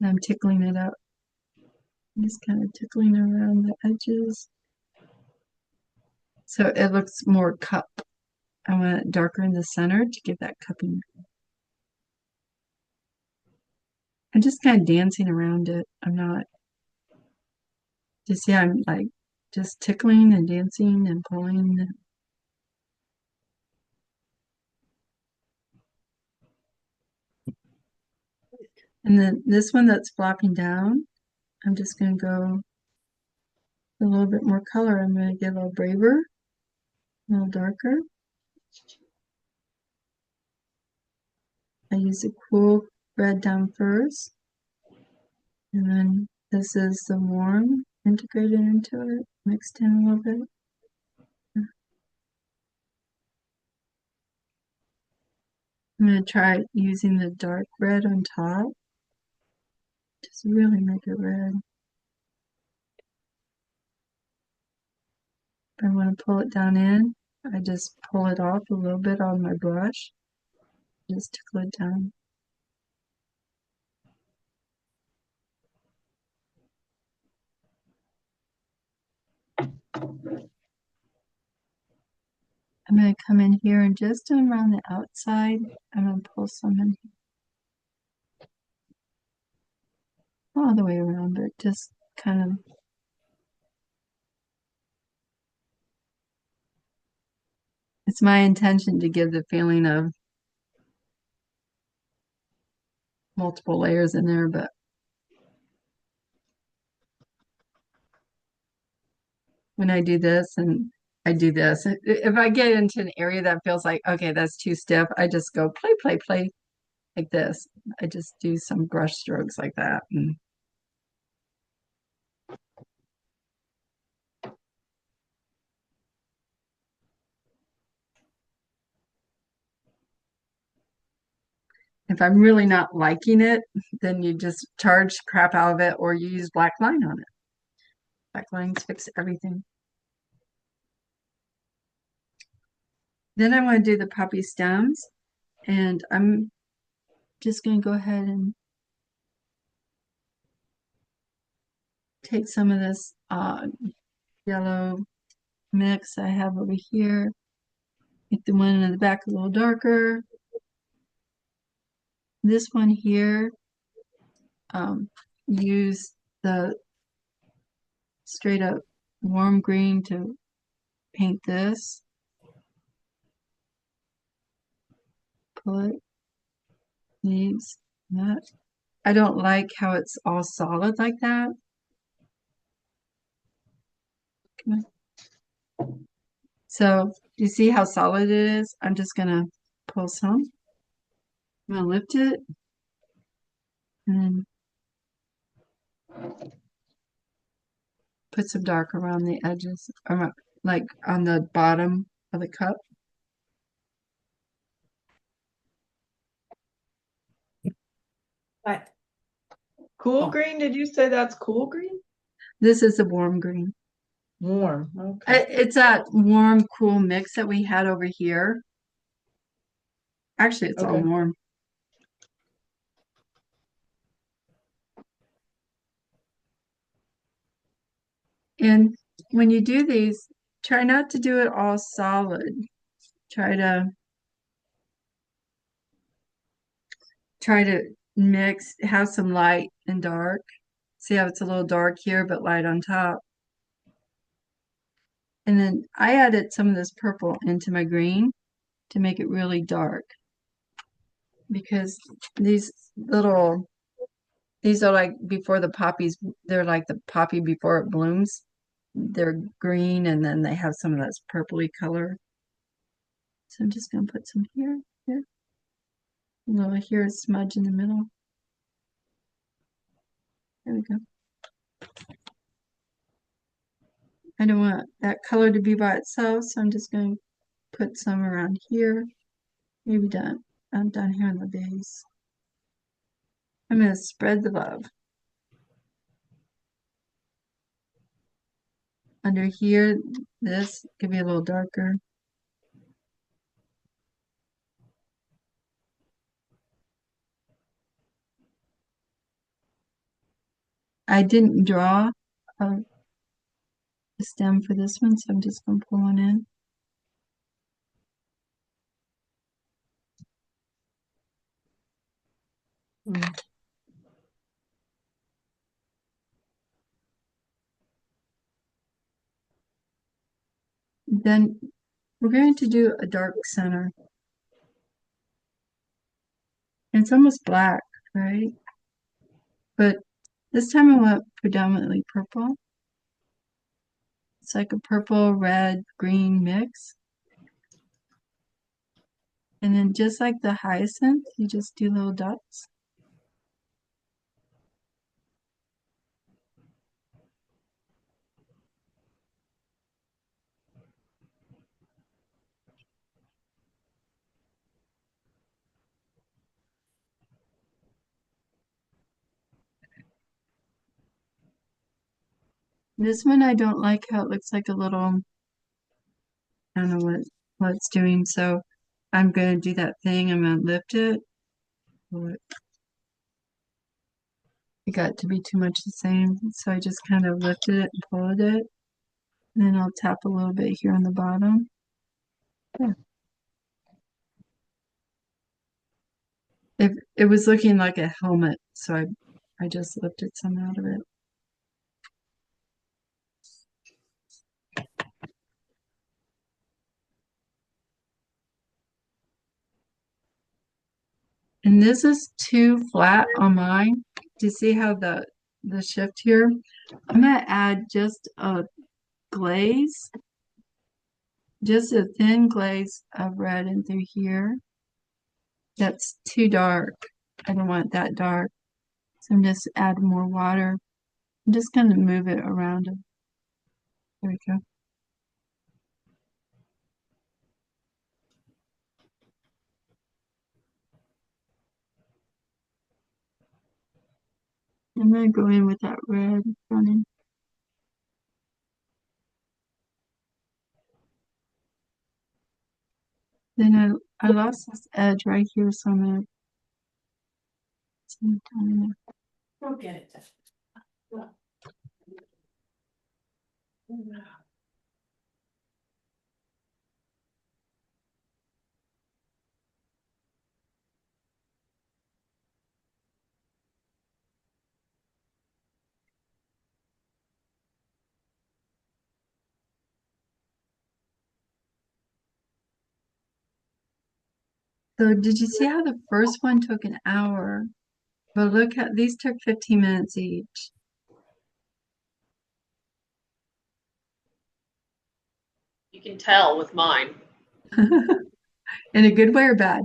And I'm tickling it up. I'm just kind of tickling around the edges. So it looks more cup. I want it darker in the center to give that cupping. I'm just kind of dancing around it. I'm not, just, yeah, I'm like just tickling and dancing and pulling. And then this one that's flopping down, I'm just going to go a little bit more color. I'm going to get a little braver, a little darker. I use a cool red down first. And then this is the warm integrated into it, mixed in a little bit. I'm going to try using the dark red on top. Just really make it red. If I want to pull it down in, I just pull it off a little bit on my brush. Just tickle it down. I'm going to come in here and just around the outside, I'm going to pull some in. Not all the way around, but just kind of. It's my intention to give the feeling of multiple layers in there, but when I do this and I do this, if I get into an area that feels like, okay, that's too stiff, I just go play, play, play like this. I just do some brush strokes like that. And if I'm really not liking it, then you just charge crap out of it or you use black line on it. Black lines fix everything. Then I want to do the puppy stems, and I'm just going to go ahead and take some of this yellow mix I have over here, make the one in the back a little darker. This one here, use the straight up warm green to paint this. Put these, that. I don't like how it's all solid like that. Come on. So do you see how solid it is? I'm just gonna pull some. I'm gonna lift it and then put some dark around the edges, like on the bottom of the cup. But Cool Oh. green, did you say that's cool green? This is a warm green. Warm, okay. It's that warm, cool mix that we had over here. Actually, it's all Okay. warm. And when you do these, try not to do it all solid. Try to mix, have some light and dark. See how it's a little dark here, but light on top. And then I added some of this purple into my green to make it really dark. Because these are like before the poppies, they're like the poppy before it blooms. They're green and then they have some of that purpley color. So I'm just gonna put some here, here. A little here, a smudge in the middle. There we go. I don't want that color to be by itself, so I'm just going to put some around here. Maybe I'm down here on the base. I'm going to spread the love. Under here, this could be a little darker. I didn't draw a stem for this one, so I'm just going to pull one in. Then we're going to do a dark center. And it's almost black, right? But this time I want predominantly purple. It's like a purple, red, green mix. And then just like the hyacinth, you just do little dots. This one I don't like how it looks like a little, I don't know what it's doing, so I'm going to do that thing. I'm going to lift it. It got to be too much the same, so I just kind of lifted it and pulled it. And then I'll tap a little bit here on the bottom. Yeah. It was looking like a helmet, so I just lifted some out of it. And this is too flat on mine. Do you see how the shift here? I'm gonna add just a glaze, just a thin glaze of red in through here. That's too dark. I don't want that dark. So I'm just add more water. I'm just gonna move it around. There we go. I'm gonna go in with that red running. Then I lost this edge right here, so I'm gonna go get it. So did you see how the first one took an hour? But look at these took 15 minutes each. You can tell with mine. In a good way or bad?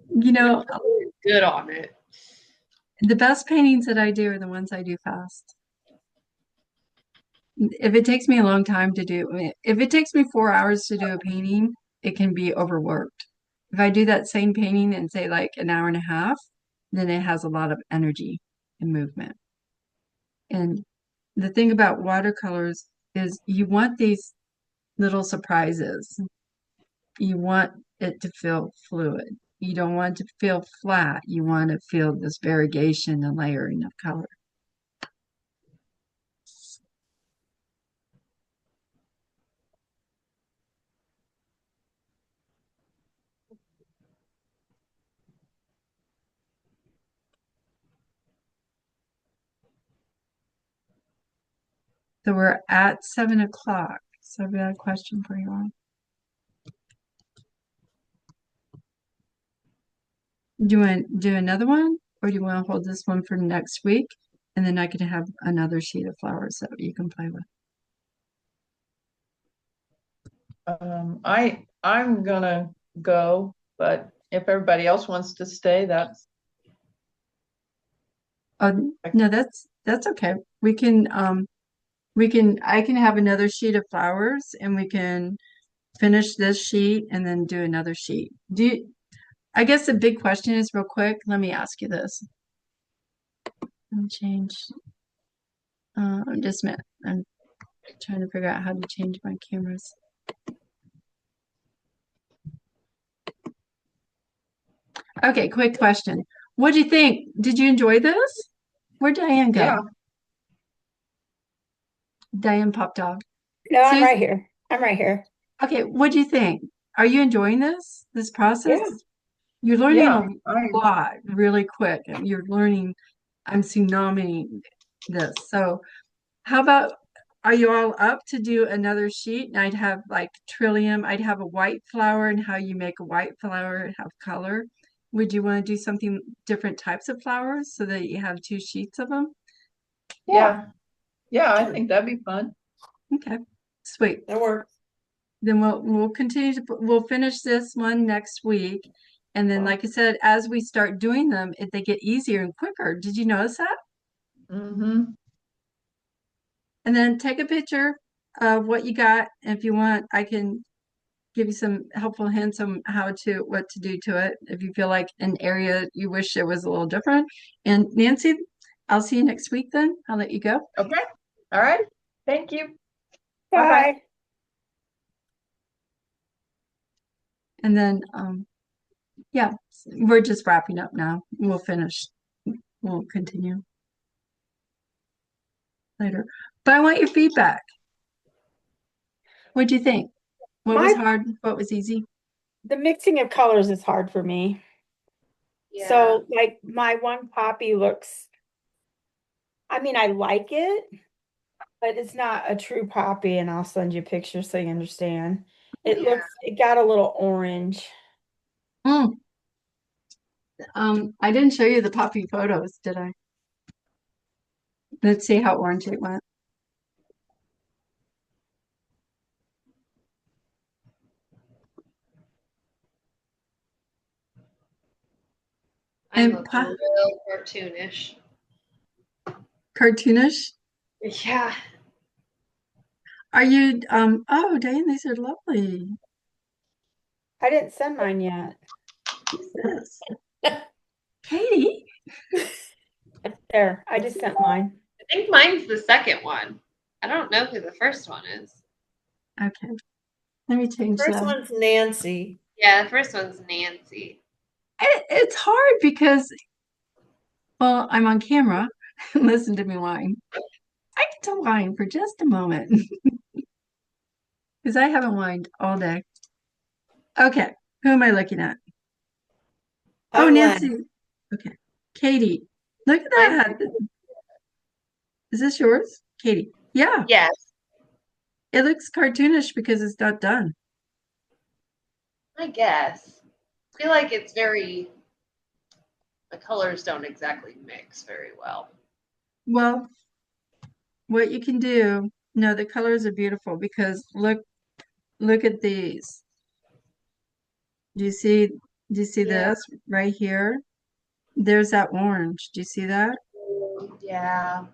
You know, Good on it. The best paintings that I do are the ones I do fast. If it takes me a long time to do, if it takes me 4 hours to do a painting, it can be overworked. If I do that same painting in, say, like an hour and a half, then it has a lot of energy and movement. And the thing about watercolors is you want these little surprises. You want it to feel fluid. You don't want it to feel flat. You want to feel this variegation and layering of color. So we're at 7 o'clock. So I've got a question for you all. Do you want to do another one, or do you want to hold this one for next week? And then I can have another sheet of flowers that you can play with. I'm gonna go, but if everybody else wants to stay, that's Oh, no, that's okay. I can have another sheet of flowers and we can finish this sheet and then do another sheet. I guess the big question is real quick. Let me ask you this. Let me change. Just a minute. I'm trying to figure out how to change my cameras. Okay, quick question. What do you think? Did you enjoy this? Where'd Diane go? yeah. Diane popped off. No, I'm Susan? right here. I'm right here. Okay, what do you think? Are you enjoying this process? Yeah. You're learning Yeah, a lot really quick. You're learning, I'm tsunamiing this. So how about, are you all up to do another sheet? And I'd have like trillium, I'd have a white flower and how you make a white flower and have color. Would you want to do something different types of flowers so that you have 2 sheets of them? yeah, yeah, I think that'd be fun. Okay, sweet. That works. Then we'll continue to we'll finish this one next week. And then, like I said, as we start doing them, they get easier and quicker. Did you notice that? Mm-hmm. And then take a picture of what you got. And if you want, I can give you some helpful hints on what to do to it. If you feel like an area you wish it was a little different. And Nancy, I'll see you next week then. I'll let you go. Okay. All right. Thank you. Bye-bye. Bye. And then, yeah, we're just wrapping up now. We'll finish. We'll continue later. But I want your feedback. What do you think? What was hard? What was easy? The mixing of colors is hard for me. Yeah. So like my one poppy looks, I mean, I like it, but it's not a true poppy, and I'll send you a picture so you understand. It Yeah. it got a little orange. Mm. I didn't show you the poppy photos, did I? Let's see how orange it went. I And look real cartoonish. cartoonish. Yeah. Are you oh Diane, these are lovely. I didn't send mine yet. What's this? Katie. There, I just sent mine. I think mine's the second one. I don't know who the first one is. Okay. Let me change First that. one's Nancy. Yeah, the first one's Nancy. It's hard because, well, I'm on camera. Listen to me whine. I get to whine for just a moment because I haven't whined all day. Okay, who am I looking at? Oh, I'm Nancy. Len. Okay, Katie. Look at that. Is this yours, Katie? Yeah, Yes. it looks cartoonish because it's not done. I guess. I feel like it's the colors don't exactly mix very well. Well, what you can do, no, the colors are beautiful because look at these. Do you see Yeah. this right here? there's that orange. Do you see that? Yeah.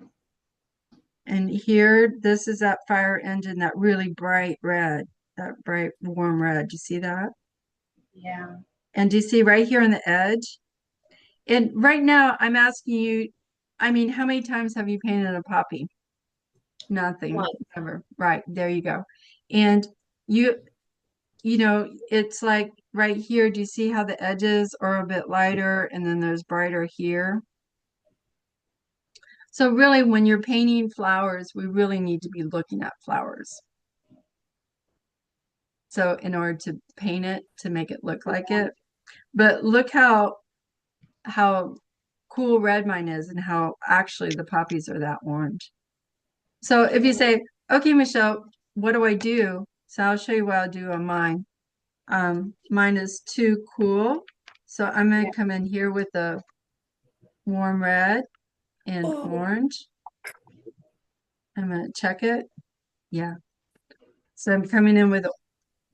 And here, this is that fire engine, that really bright red, that bright warm red. Do you see that? Yeah. And do you see right here on the edge? And right now, I'm asking you, I mean, how many times have you painted a poppy? Nothing, One. ever. Right, there you go. And you, you know, it's like right here, do you see how the edges are a bit lighter and then there's brighter here? So really, when you're painting flowers, we really need to be looking at flowers. So in order to paint it, to make it look like it. But look how cool red mine is and how actually the poppies are that orange. So if you say, okay, Michelle, what do I do? So I'll show you what I'll do on mine. Mine is too cool. So I'm going to come in here with the warm red and Oh. orange. I'm going to check it. Yeah. So I'm coming in with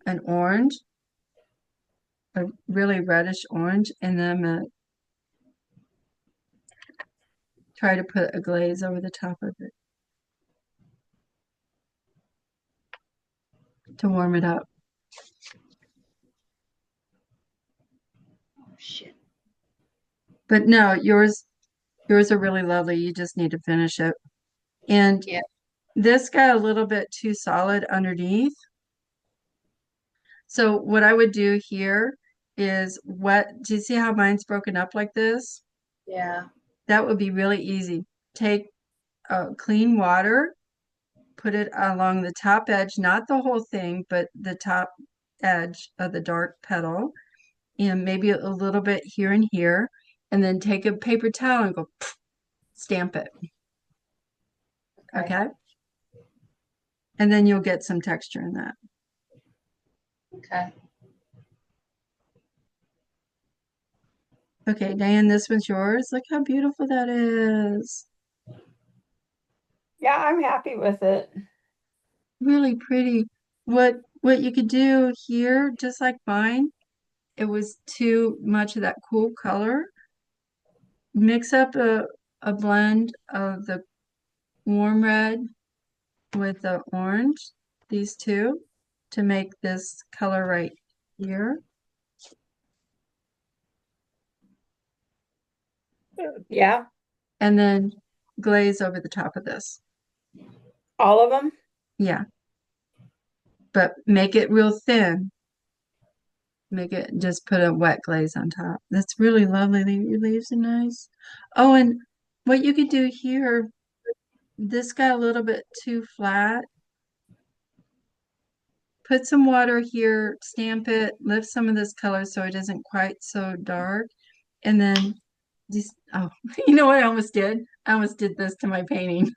an orange, a really reddish orange, and then I'm going to try to put a glaze over the top of it to warm it up. Oh, shit. But no, yours are really lovely. You just need to finish it. And Yeah. this got a little bit too solid underneath. So what I would do here is wet. Do you see how mine's broken up like this? Yeah. That would be really easy. Take clean water, put it along the top edge, not the whole thing, but the top edge of the dark petal, and maybe a little bit here and here, and then take a paper towel and go stamp it. Okay? And then you'll get some texture in that. Okay. Okay, Diane, this one's yours. Look how beautiful that is. Yeah, I'm happy with it. Really pretty. What you could do here, just like mine, it was too much of that cool color. Mix up a blend of the warm red with the orange, these two, to make this color right here. Yeah, And then glaze over the top of this. all of them. Yeah. But make it real thin. Make it, just put a wet glaze on top. That's really lovely. Your leaves are nice. Oh, and what you could do here, this got a little bit too flat. Put some water here, stamp it, lift some of this color so it isn't quite so dark. And then just, oh, you know what I almost did? I almost did this to my painting.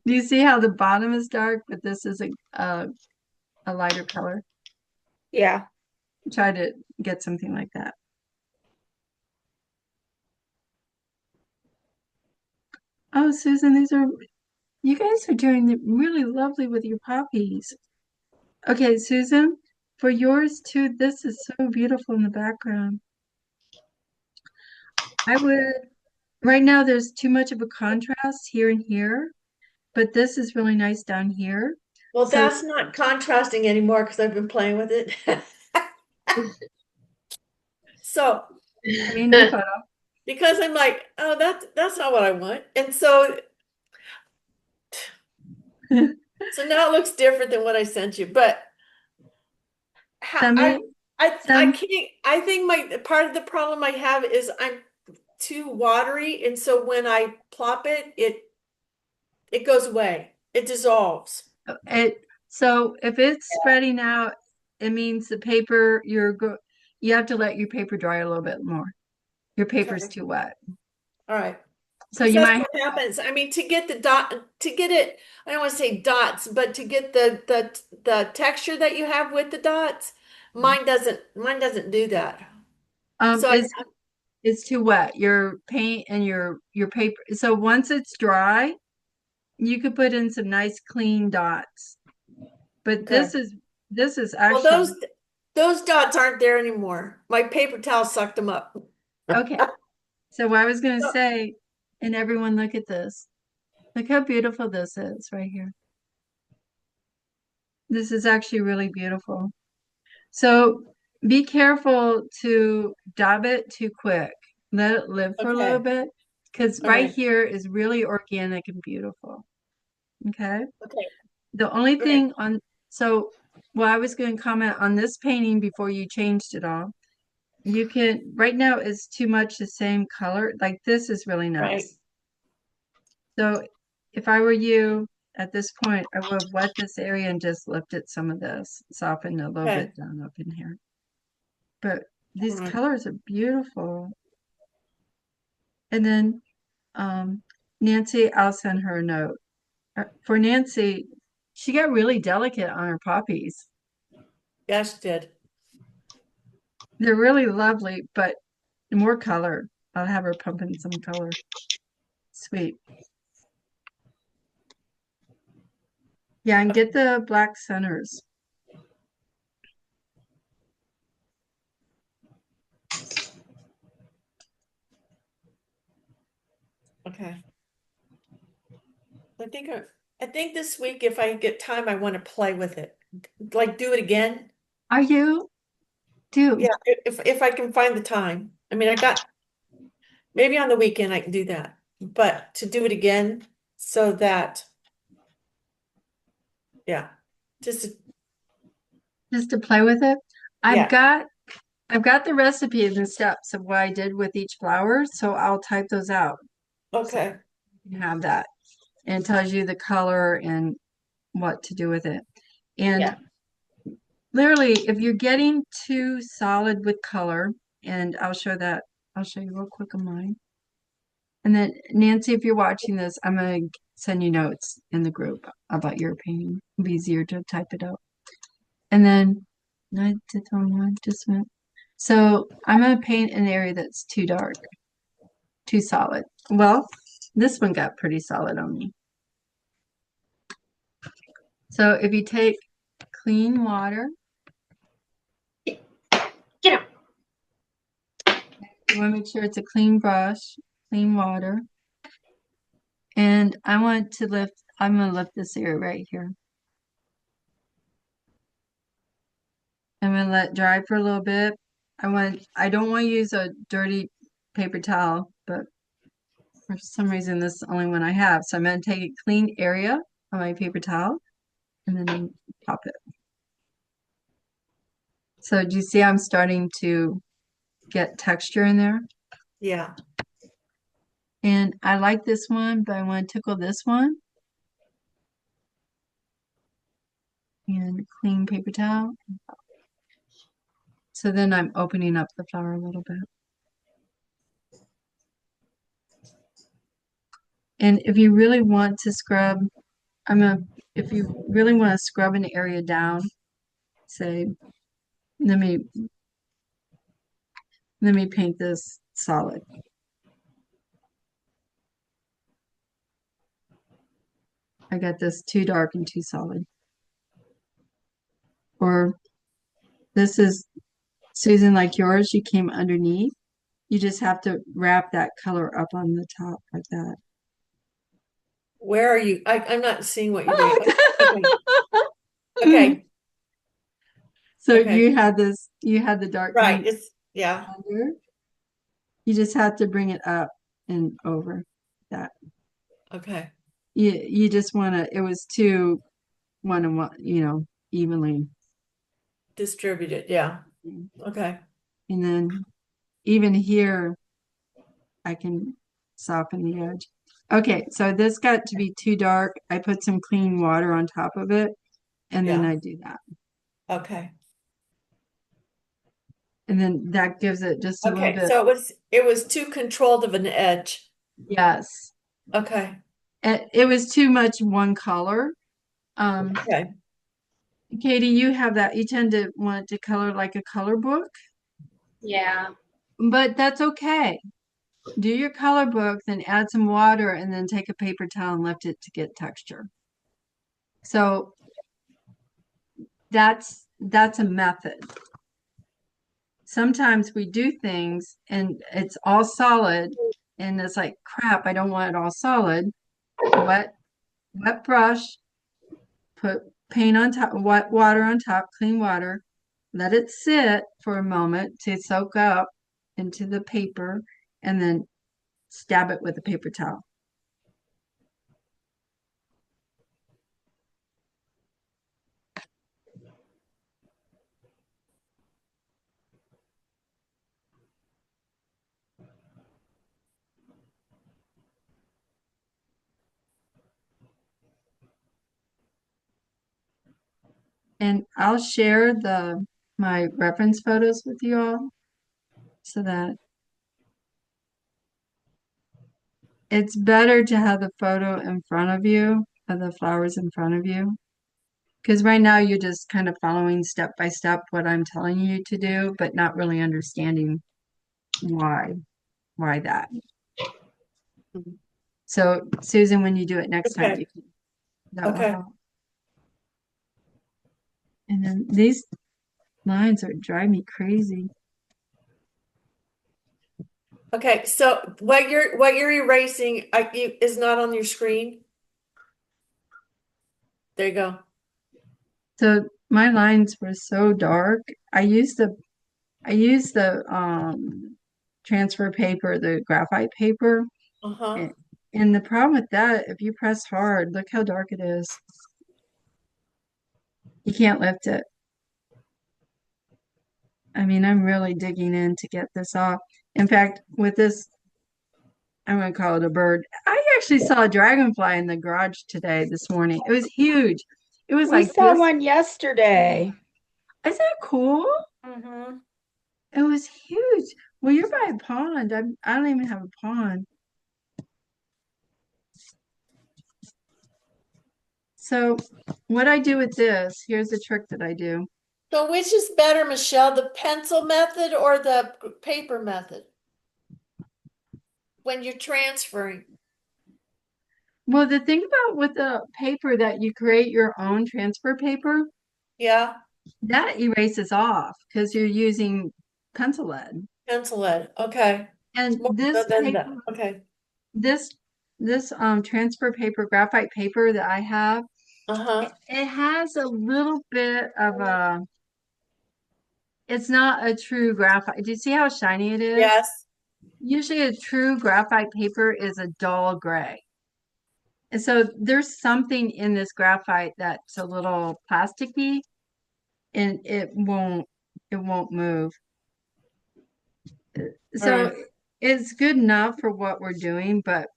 Do you see how the bottom is dark, but this is a lighter color? Yeah. Try to get something like that. Oh, Susan, you guys are doing really lovely with your poppies. Okay, Susan, for yours too, this is so beautiful in the background. Right now there's too much of a contrast here and here, but this is really nice down here. Well, So- that's not contrasting anymore because I've been playing with it. So, I mean, no photo. because I'm like, oh, that's not what I want. And so now it looks different than what I sent you. But Send me- I send- can't, I think my part of the problem I have is I'm too watery, and so when I plop it, it goes away. It dissolves. So if it's spreading out, it means the paper, you have to let your paper dry a little bit more. Your paper's Okay. too wet. All right. So 'Cause you that's might, what happens. I mean, to get it, I don't want to say dots, but to get the texture that you have with the dots, mine doesn't do that. So it's too wet. Your paint and your paper. So once it's dry, you could put in some nice clean dots. But Okay. this is well, actually Those dots aren't there anymore. My paper towel sucked them up. Okay. So what I was going to say, and everyone look at this. Look how beautiful this is right here. This is actually really beautiful. So be careful to dab it too quick. Let it live for a little Okay. bit because All right right. here is really organic and beautiful. Okay. Okay. The only Okay. thing on, so well, I was going to comment on this painting before you changed it all. You can, right now it's too much the same color. Like this is really Right. nice. So if I were you at this point, I would have wet this area and just lifted some of this, softened a little Okay. bit down up in here. But All these right. colors are beautiful. And then Nancy, I'll send her a note. For Nancy, she got really delicate on her poppies. Yes, did. They're really lovely, but more color. I'll have her pump in some color. Sweet. Yeah, and get the black centers. Okay. I think this week, if I get time, I want to play with it. Like do it again. Are you? Do. Yeah, if I can find the time. I mean, I got maybe on the weekend I can do that, but to do it again so that yeah, just Just to play with it. I've yeah. got I've got the recipe and the steps of what I did with each flower, so I'll type those out. So Okay. you have that. And it tells you the color and what to do with it. And Yeah. literally, if you're getting too solid with color, and I'll show you real quick on mine. And then Nancy, if you're watching this, I'm gonna send you notes in the group about your painting. It'll be easier to type it out. And then I did the wrong one, just went. So I'm gonna paint an area that's too dark, too solid. Well, this one got pretty solid on me. So if you take clean water, Get him. you want to make sure it's a clean brush, clean water. And I'm going to lift this area right here. I'm going to let it dry for a little bit. I don't want to use a dirty paper towel, but for some reason this is the only one I have. So I'm going to take a clean area on my paper towel and then pop it. So do you see I'm starting to get texture in there? Yeah. And I like this one, but I want to tickle this one. And clean paper towel. So then I'm opening up the flower a little bit. And if you really want to scrub, if you really want to scrub an area down, say, let me paint this solid. I got this too dark and too solid. Or this is, Susan, like yours, you came underneath. You just have to wrap that color up on the top like that. Where are you? I'm not seeing what you're doing. Okay. Okay. So Okay. you had the dark Right. green It's yeah. under. You just have to bring it up and over that. Okay. You just want to, it was too one and one, evenly. Distributed. Yeah. Okay. And then even here, I can soften the edge. Okay, so this got to be too dark. I put some clean water on top of it, and then Yeah. I do that. Okay. And then that gives it just a little Okay. bit. So it was too controlled of an edge. Yes. Okay. It was too much one color. Okay. Katie, you have that. You tend to want to color like a color book, Yeah. but that's okay. Do your color book, then add some water, and then take a paper towel and lift it to get texture. So that's a method. sometimes we do things and it's all solid and it's like, crap, I don't want it all solid. Wet, wet brush, put paint on top, wet water on top, clean water, let it sit for a moment to soak up into the paper, and then stab it with a paper towel. And I'll share my reference photos with you all so that it's better to have the photo in front of you, of the flowers in front of you. Because right now you're just kind of following step by step what I'm telling you to do, but not really understanding why that. So Susan, when you do it next time, Okay. that will Okay. help. And then these lines are driving me crazy. Okay, so what you're erasing is not on your screen. There you go. So my lines were so dark. I used the transfer paper, the graphite paper. Uh-huh. And the problem with that, if you press hard, look how dark it is. You can't lift it. I mean, I'm really digging in to get this off. In fact, with this, I'm going to call it a bird. I actually saw a dragonfly in the garage this morning. It was huge. It was We like saw this. one yesterday. Isn't that cool? Mm-hmm. It was huge. Well, you're by a pond. I don't even have a pond. So what I do with this, here's the trick that I do. So which is better, Michelle, the pencil method or the paper method? When you're transferring. Well, the thing about with the paper that you create your own transfer paper, Yeah, that erases off because you're using pencil lead. pencil lead. Okay. And More this than that. paper, Okay. this transfer paper, graphite paper that I have, Uh-huh. it has a little bit of it's not a true graphite. Do you see how shiny it is? Yes. Usually a true graphite paper is a dull gray. And so there's something in this graphite that's a little plasticky and it won't move. So right. it's good enough for what we're doing, but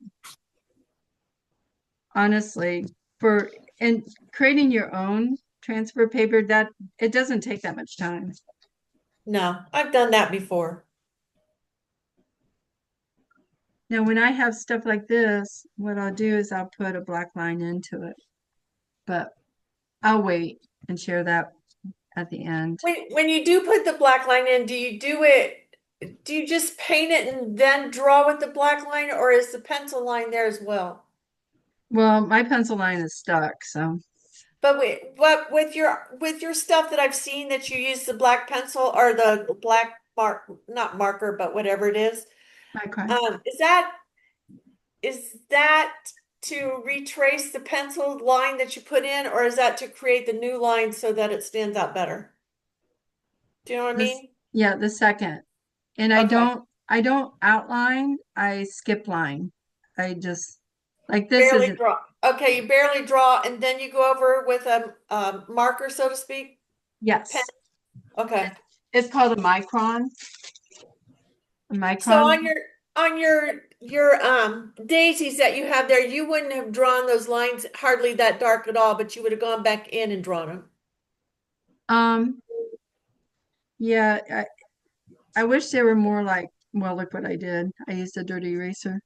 honestly, for and creating your own transfer paper, that it doesn't take that much time. No, I've done that before. Now, when I have stuff like this, what I'll do is I'll put a black line into it, but I'll wait and share that at the end. When you do put the black line in, do you just paint it and then draw with the black line, or is the pencil line there as well? Well, my pencil line is stuck, so But what with your stuff that I've seen that you use the black pencil or the black not marker, but whatever it is, okay. is that to retrace the pencil line that you put in, or is that to create the new line so that it stands out better? Do you know what I This, mean? yeah, the second. And Okay. I don't outline, I skip line. I just like this Barely isn't draw. Okay, you barely draw, and then you go over with a marker, so to speak. Pen. yes. Okay. It's called a micron. A So micron. on your daisies that you have there, you wouldn't have drawn those lines hardly that dark at all, but you would have gone back in and drawn them. Um, yeah, I wish they were more like, well, look what I did. I used a dirty eraser.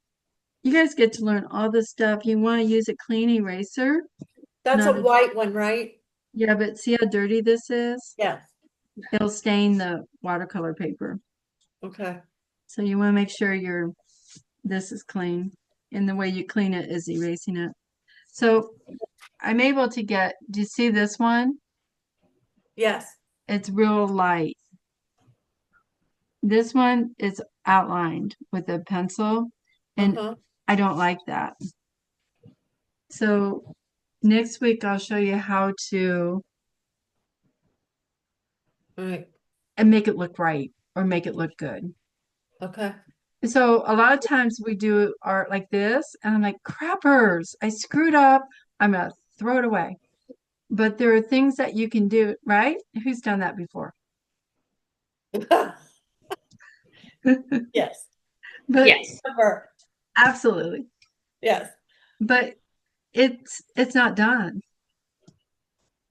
You guys get to learn all this stuff. You want to use a clean eraser, That's a not a, white one, right? yeah, but see how dirty this is? Yeah. It'll stain the watercolor paper. Okay. So you want to make sure this is clean. And the way you clean it is erasing it. So I'm able to do you see this one? Yes. It's real light. This one is outlined with a pencil, and Uh-huh. I don't like that. So next week I'll show you how to All right. and make it look right or make it look good. Okay. So a lot of times we do art like this, and I'm like, crappers, I screwed up. I'm gonna throw it away. But there are things that you can do, right? Who's done that before? Yes. But Yes. Ever. absolutely. Yes. But it's not done.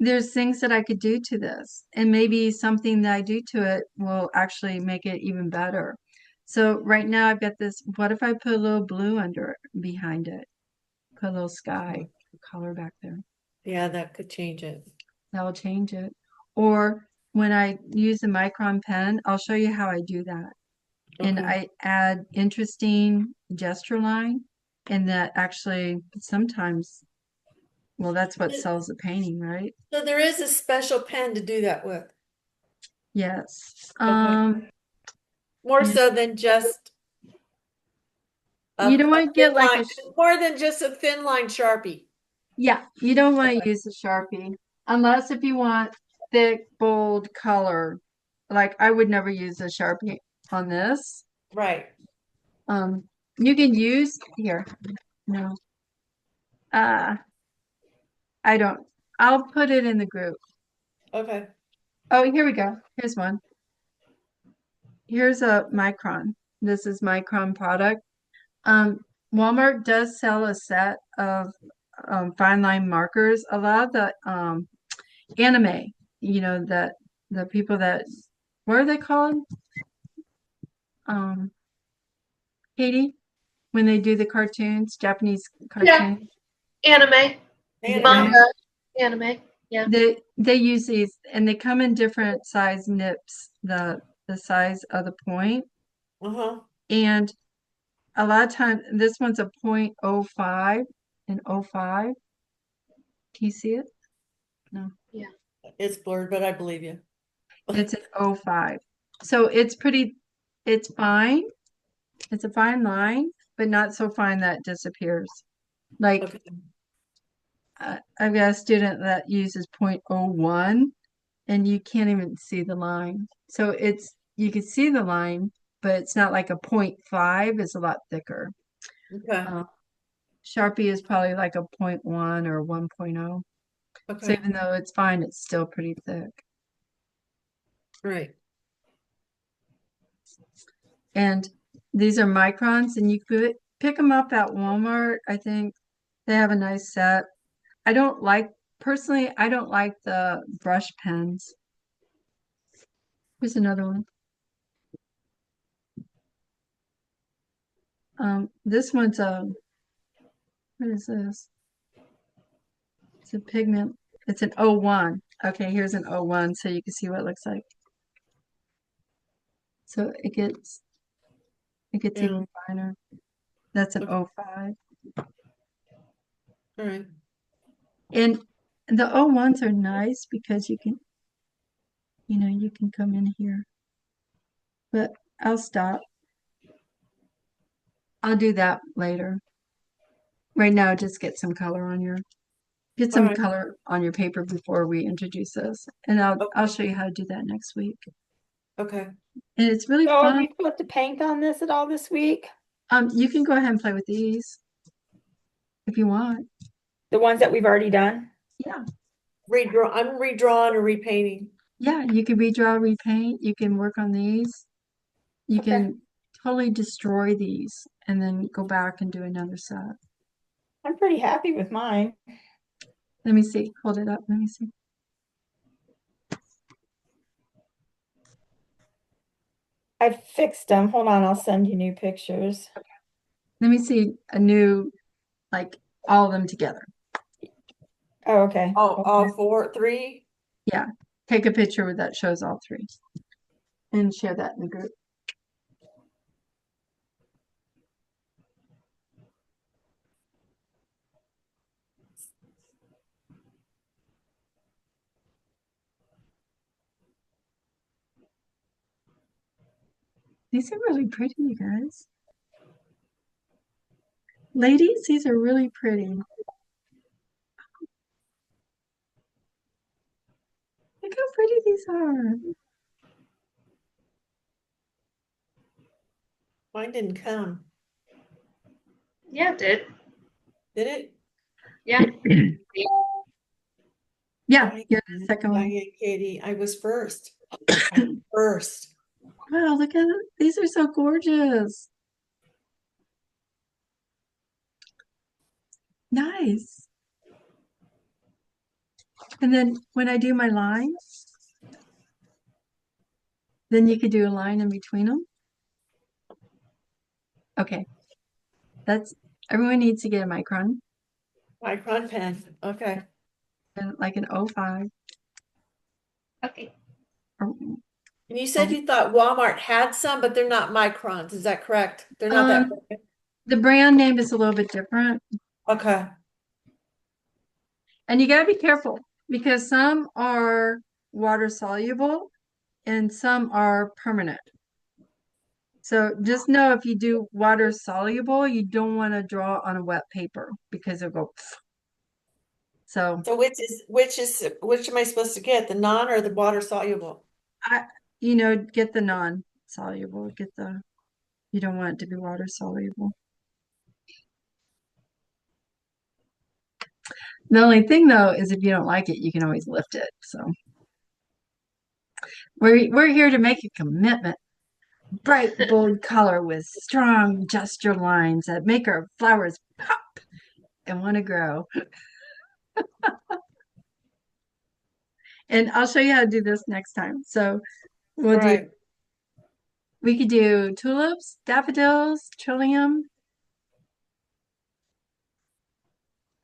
There's things that I could do to this, and maybe something that I do to it will actually make it even better. So right now I've got this, what if I put a little blue under it, behind it? Put a little sky color back there. Yeah, that could change it. That'll change it. Or when I use the micron pen, I'll show you how I do that. And Okay. I add interesting gesture line, and that actually sometimes, well, that's what sells the painting, right? So there is a special pen to do that with, Yes. more Yeah. so than just You don't want to get thin like line, more than just a thin line Sharpie. yeah, you don't want to use a Sharpie unless if you want thick, bold color. Like I would never use a Sharpie on this. Right. Um, you can use here. No. Uh, I don't. I'll put it in the group. Okay. Oh, here we go. Here's one. Here's a Micron. This is Micron product. Um, Walmart does sell a set of fine line markers. A lot of the anime, that the people that, what are they called? Um, Katie, when they do the cartoons, Japanese cartoons. Anime, And manga, anime. Yeah. They use these, and they come in different size nips, the size of the point. uh-huh. And a lot of times, this one's a .05 and .05. Can you see it? No, It's blurred, but I believe you. it's an .05. So it's pretty, it's fine. It's a fine line, but not so fine that it disappears. Like Okay. I've got a student that uses .01 and you can't even see the line. So you can see the line, but it's not like a .5, it's a lot thicker. Okay. Sharpie is probably like a .1 or 1.0. So Okay. even though it's fine, it's still pretty thick. Right. And these are microns, and you could pick them up at Walmart. I think they have a nice set. Personally, I don't like the brush pens. Here's another one. This one's what is this? It's a pigment. It's an O1. Okay, here's an O1 so you can see what it looks like. So it gets Yeah. even finer. That's an Okay. O5. All right. And the O1s are nice because you can come in here. But I'll stop. I'll do that later. Right now, just get some color on your All right. color on your paper before we introduce this. And I'll Okay. show you how to do that next week. Okay. And it's really So are fun. we supposed to paint on this at all this week? You can go ahead and play with these if you want. The ones that we've already done? Yeah. Redraw. I'm redrawing or repainting. Yeah, you can redraw, repaint, you can work on these. You Okay. can totally destroy these and then go back and do another set. I'm pretty happy with mine. Let me see. Hold it up. Let me see. I fixed them. Hold on, I'll send you new pictures. Let me see a new, like all of them together. Oh, okay. Oh, all four, three. Yeah. Take a picture that shows all three and share that in the group. These are really pretty, you guys. Ladies, these are really pretty. Look how pretty these are. Mine didn't come. Yeah, it did. Did it? Yeah. Yeah, Diane, you're the second one. Diane, Katie, I was first. First. Wow, look at it. These are so gorgeous. Nice. And then when I do my line, then you could do a line in between them. Okay. That's everyone needs to get a micron Micron pen. Okay. and like an O5 Okay. or And you said you thought Walmart had some, but they're not microns. Is that correct? They're not that big. the brand name is a little bit different. Okay. And you got to be careful because some are water soluble and some are permanent. So just know if you do water soluble, you don't want to draw on a wet paper because it'll go. So So which am I supposed to get? The non or the water soluble? get the non-soluble, you don't want it to be water soluble. The only thing though is if you don't like it, you can always lift it. So we're here to make a commitment. Bright, bold color with strong gesture lines that make our flowers pop and want to grow. And I'll show you how to do this next time. So All right. we could do tulips, daffodils, trillium.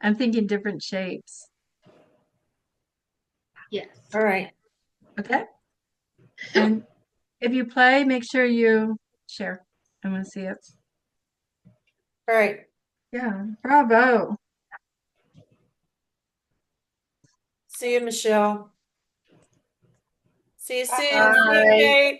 I'm thinking different shapes. Yes. All right. Okay. And if you play, make sure you share. I want to see it. All right. Yeah. Bravo. See you, Michelle. See you soon. See you, Bye. Kate.